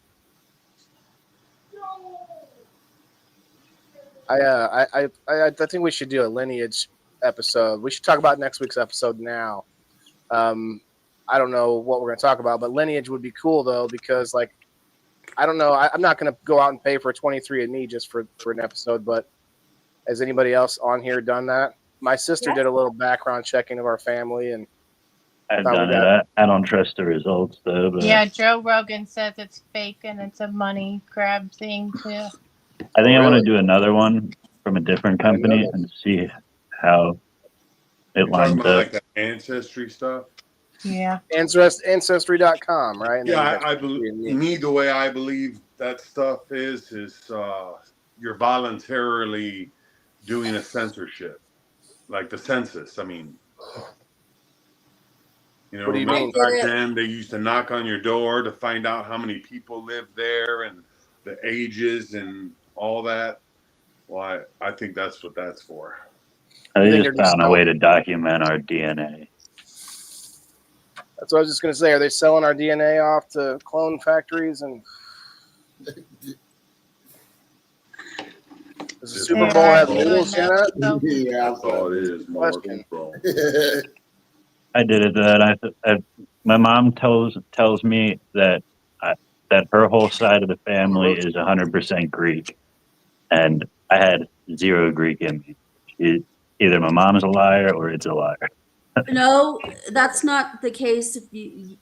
S1: I think we should do a lineage episode. We should talk about next week's episode now. I don't know what we're going to talk about, but lineage would be cool though because I don't know. I'm not going to go out and pay for a 23andMe just for an episode. But has anybody else on here done that? My sister did a little background checking of our family, and
S6: I've done it. I don't trust the results though. But
S8: yeah, Joe Rogan says it's fake and it's a money grab thing too.
S6: I think I want to do another one from a different company and see how it lines up.
S7: Like the ancestry stuff.
S8: Yeah.
S1: Ancestry.com, right? And
S7: yeah, I believe the way I believe that stuff is you're voluntarily doing a censorship, like the census. I mean,
S1: what do you mean?
S7: Back then they used to knock on your door to find out how many people lived there and the ages and all that. Well, I think that's what that's for.
S6: They just found a way to document our DNA.
S1: That's what I was just going to say. Are they selling our DNA off to clone factories? And does the Super Bowl have rules yet?
S7: Yeah, that's all it is. More control.
S6: I did it. My mom tells me that that her whole side of the family is 100% Greek, and I had zero Greek in me. Either my mom is a liar or it's a liar.
S3: No, that's not the case. If you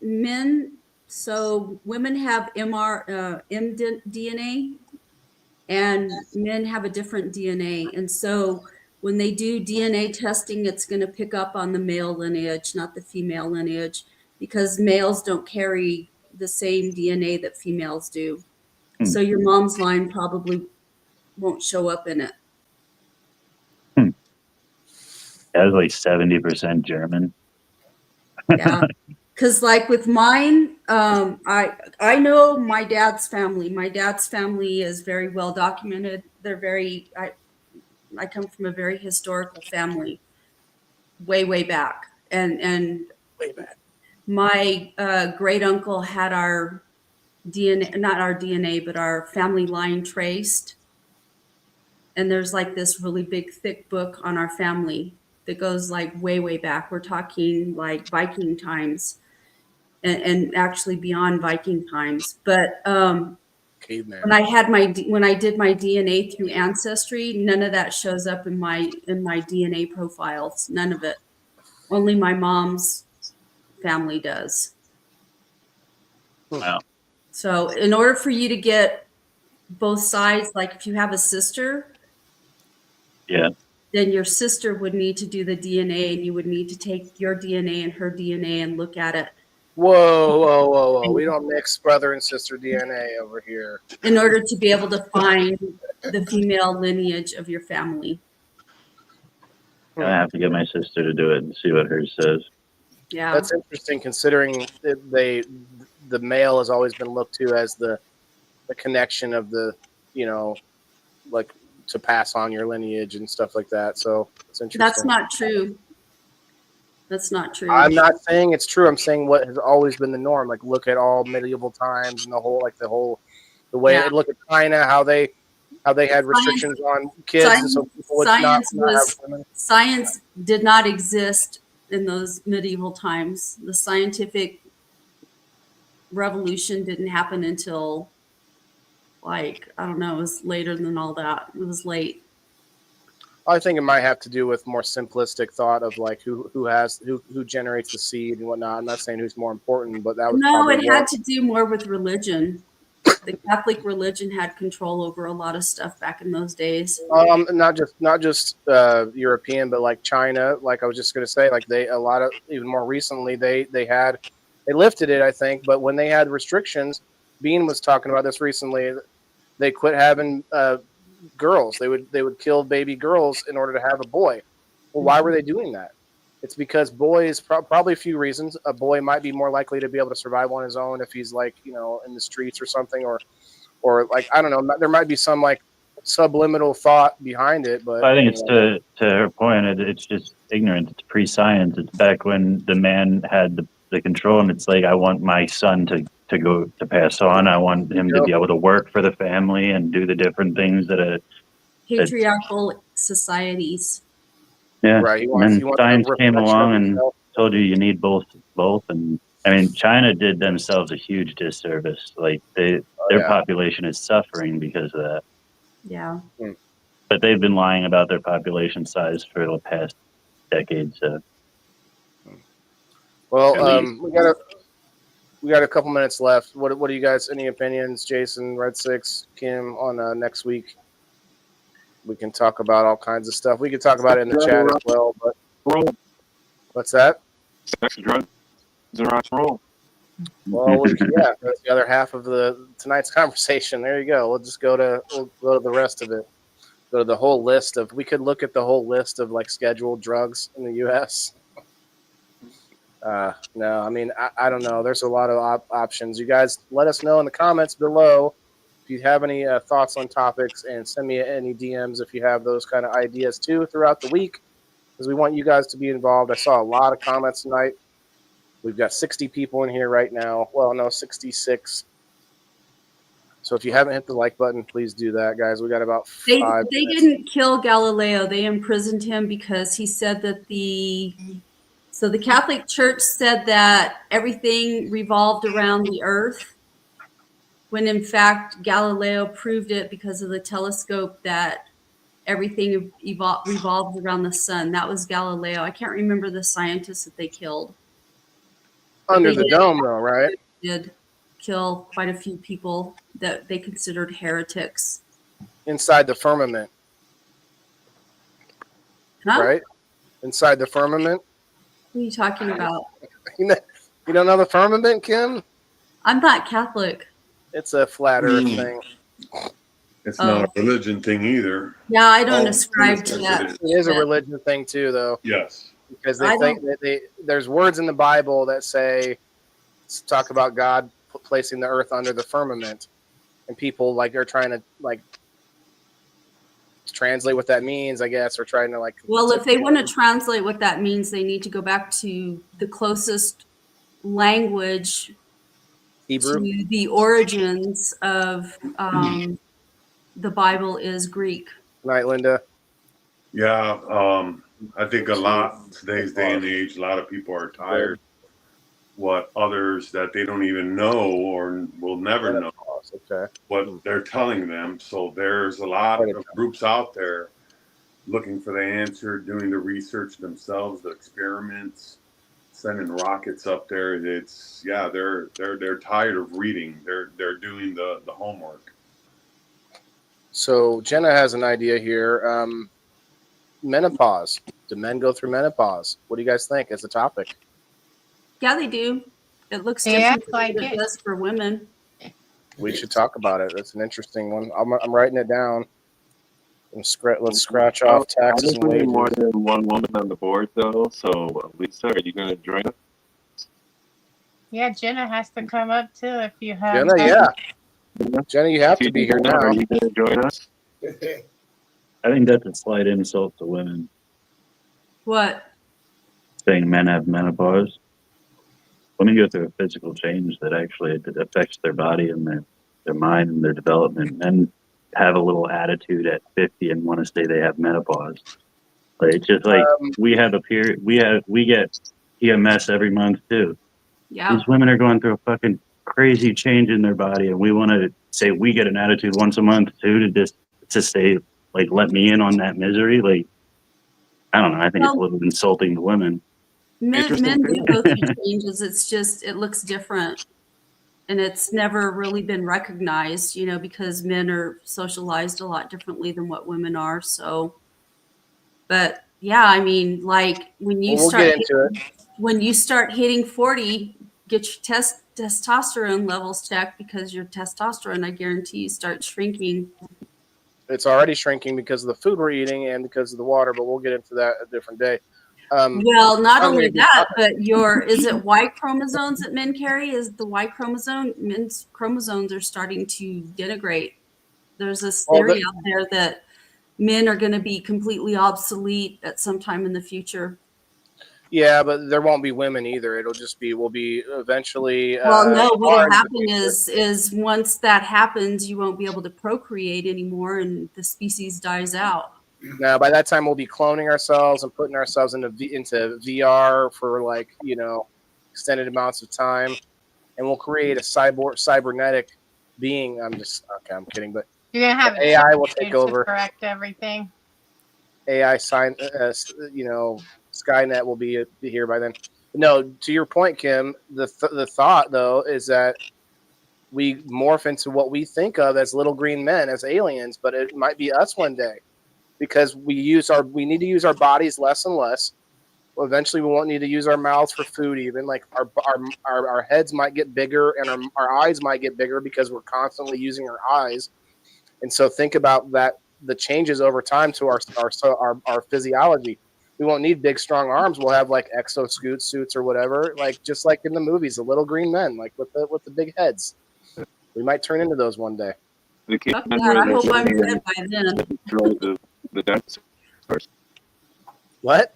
S3: men, so women have mDNA, and men have a different DNA, and so when they do DNA testing, it's going to pick up on the male lineage, not the female lineage, because males don't carry the same DNA that females do. So your mom's line probably won't show up in it.
S6: I was like 70% German.
S3: Yeah. Because like with mine, I know my dad's family. My dad's family is very well documented. They're very I come from a very historical family, way back, and
S1: Way back.
S3: my great uncle had our DNA, not our DNA, but our family line traced. And there's like this really big, thick book on our family that goes like way back. We're talking like Viking times. And actually beyond Viking times. But
S1: Caveman.
S3: when I did my DNA through Ancestry, none of that shows up in my DNA profiles. None of it. Only my mom's family does.
S6: Wow.
S3: So in order for you to get both sides, like if you have a sister,
S6: Yeah.
S3: then your sister would need to do the DNA, and you would need to take your DNA and her DNA and look at it.
S1: Whoa. We don't mix brother and sister DNA over here.
S3: In order to be able to find the female lineage of your family.
S6: I have to get my sister to do it and see what hers says.
S3: Yeah.
S1: That's interesting, considering the male has always been looked to as the connection of the, like to pass on your lineage and stuff like that. So it's interesting.
S3: That's not true. That's not true.
S1: I'm not saying it's true. I'm saying what has always been the norm. Like, look at all medieval times and the way
S3: Yeah.
S1: look at China, how they had restrictions on kids, and so people would not have women.
S3: Science did not exist in those medieval times. The scientific revolution didn't happen until, like, I don't know, it was later than all that. It was late.
S1: I think it might have to do with more simplistic thought of like who generates the seed and whatnot. I'm not saying who's more important, but that was
S3: it had to do more with religion. The Catholic religion had control over a lot of stuff back in those days.
S1: Not just European, but like China. Like I was just going to say, like even more recently, they lifted it, I think. But when they had restrictions, Bean was talking about this recently. They quit having girls. They would kill baby girls in order to have a boy. Well, why were they doing that? It's because boys, probably a few reasons. A boy might be more likely to be able to survive on his own if he's like, in the streets or something, or like, I don't know, there might be some like subliminal thought behind it. But
S6: I think it's to her point. It's just ignorance. It's pre-science. It's back when the man had the control, and it's like, I want my son to pass on. I want him to be able to work for the family and do the different things that
S3: patriarchal societies.
S6: Yeah,
S1: right.
S6: And science came along and told you need both. And I mean, China did themselves a huge disservice. Like their population is suffering because of that.
S3: Yeah.
S6: But they've been lying about their population size for the past decade. So.
S1: Well, we got a couple minutes left. What do you guys? Any opinions, Jason, Red Six, Kim, on next week? We can talk about all kinds of stuff. We could talk about it in the chat as well. But what's that?
S4: Sex, drugs, and rock and roll.
S1: Well, that's the other half of tonight's conversation. There you go. We'll go to the rest of it. Go to the whole list of. We could look at the whole list of like scheduled drugs in the U.S. No, I mean I don't know. There's a lot of options. You guys, let us know in the comments below if you have any thoughts on topics, and send me any DMs if you have those kind of ideas too throughout the week, because we want you guys to be involved. I saw a lot of comments tonight. We've got 60 people in here right now. Well, no, 66. So if you haven't hit the like button, please do that, guys. We got about 5
S3: They didn't kill Galileo. They imprisoned him because he said that the So the Catholic Church said that everything revolved around the earth, when in fact Galileo proved it because of the telescope that everything revolved around the sun. That was Galileo. I can't remember the scientist that they killed.
S1: Under the dome, though, right?
S3: Did kill quite a few people that they considered heretics.
S1: Inside the firmament,
S3: Huh?
S1: right? Inside the firmament.
S3: What are you talking about?
S1: You don't know the firmament, Kim?
S3: I'm not Catholic.
S1: It's a flat Earth thing.
S7: It's not a religion thing either.
S3: Yeah, I don't ascribe to that.
S1: It is a religion thing too, though.
S7: Yes.
S1: Because they think that there's words in the Bible that talk about God placing the earth under the firmament, and people like are trying to like translate what that means, I guess, or trying to like.
S3: Well, if they want to translate what that means, they need to go back to the closest language
S1: Hebrew.
S3: to the origins of the Bible is Greek.
S1: Right, Linda.
S7: Yeah, I think a lot today's day and age, a lot of people are tired what others that they don't even know or will never know what they're telling them. So there's a lot of groups out there looking for the answer, doing the research themselves, the experiments, sending rockets up there. It's they're tired of reading. They're doing the homework.
S1: So Jenna has an idea here. Menopause. Do men go through menopause? What do you guys think as a topic?
S3: Yeah, they do. It looks
S8: Yeah,
S3: different than it does for women.
S1: We should talk about it. That's an interesting one. I'm writing it down. Let's scratch off taxes and wages.
S4: More than one woman on the board, though. So, Lisa, are you going to join us?
S8: Yeah, Jenna has to come up too if you have.
S1: Jenna, yeah. Jenna, you have to be here now.
S4: Are you going to join us?
S6: I think that's a slight insult to women.
S3: What?
S6: Saying men have menopause. Women go through a physical change that actually affects their body and their mind and their development. Men have a little attitude at 50 and want to say they have menopause. Like, it's just like we have a period. We get PMS every month too.
S3: Yeah.
S6: These women are going through a fucking crazy change in their body, and we want to say we get an attitude once a month too to say like let me in on that misery. Like, I don't know. I think it's a little insulting to women.
S3: Men do go through changes. It's just it looks different, and it's never really been recognized, because men are socialized a lot differently than what women are. So, but yeah, I mean, like when you when you start hitting 40, get your testosterone levels checked, because your testosterone, I guarantee you, starts shrinking.
S1: It's already shrinking because of the food we're eating and because of the water, but we'll get into that a different day.
S3: Well, not only that, but is it Y chromosomes that men carry? Is the Y chromosome, men's chromosomes are starting to denigrate. There's this theory out there that men are going to be completely obsolete at some time in the future.
S1: Yeah, but there won't be women either. It'll just we'll be eventually.
S3: Well, no, what will happen is once that happens, you won't be able to procreate anymore, and the species dies out.
S1: Now, by that time, we'll be cloning ourselves and putting ourselves into VR for extended amounts of time, and we'll create a cybernetic being. I'm kidding, but
S8: you're gonna have
S1: AI will take over.
S8: Correct everything.
S1: AI Skynet will be here by then. No, to your point, Kim, the thought though is that we morph into what we think of as little green men, as aliens, but it might be us one day, because we need to use our bodies less and less. Well, eventually, we won't need to use our mouths for food. Even like our heads might get bigger and our eyes might get bigger because we're constantly using our eyes. And so think about that. The changes over time to our physiology. We won't need big, strong arms. We'll have like exosuits or whatever, like just like in the movies, the little green men, like with the big heads. We might turn into those one day.
S3: I hope I'm dead by then.
S4: The dinosaurs.
S1: What?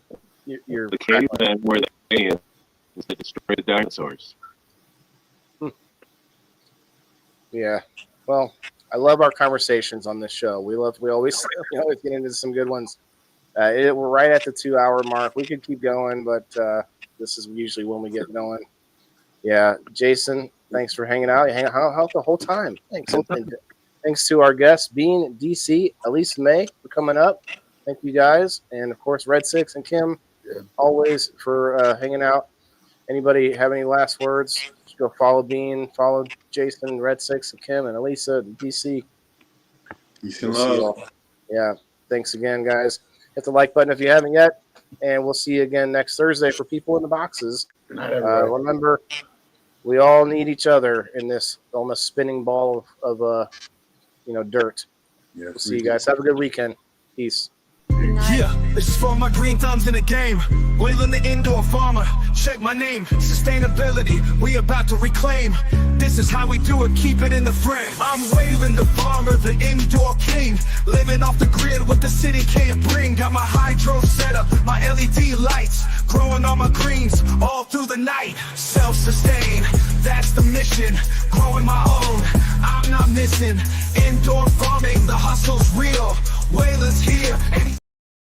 S1: You're
S4: the cavemen were the aliens to destroy the dinosaurs.
S1: Yeah. Well, I love our conversations on this show. We always get into some good ones. We're right at the 2 hour mark. We could keep going, but this is usually when we get going. Yeah, Jason, thanks for hanging out. You hang out the whole time. Thanks. And thanks to our guests, Bean, DC, Elise May, for coming up. Thank you guys. And, of course, Red Six and Kim, always for hanging out. Anybody have any last words? Just go follow Bean, follow Jason, Red Six, and Kim, and Elisa, and DC.
S7: Peace and love.
S1: Yeah, thanks again, guys. Hit the like button if you haven't yet. And we'll see you again next Thursday for People in the Boxes.
S5: Good night, everybody.
S1: Remember, we all need each other in this almost spinning ball of dirt.
S7: Yes,
S1: We'll see you guys. Have a good weekend. Peace.
S2: Yeah, this is for my green thumbs in the game. Wailing the indoor farmer. Check my name. Sustainability, we about to reclaim. This is how we do it, keep it in the frame. I'm wailing the farmer, the indoor king. Living off the grid, what the city can't bring. Got my hydro setup, my LED lights. Growing all my greens, all through the night. Self-sustain, that's the mission. Growing my own, I'm not missing. Indoor farming, the hustle's real. Whalers here.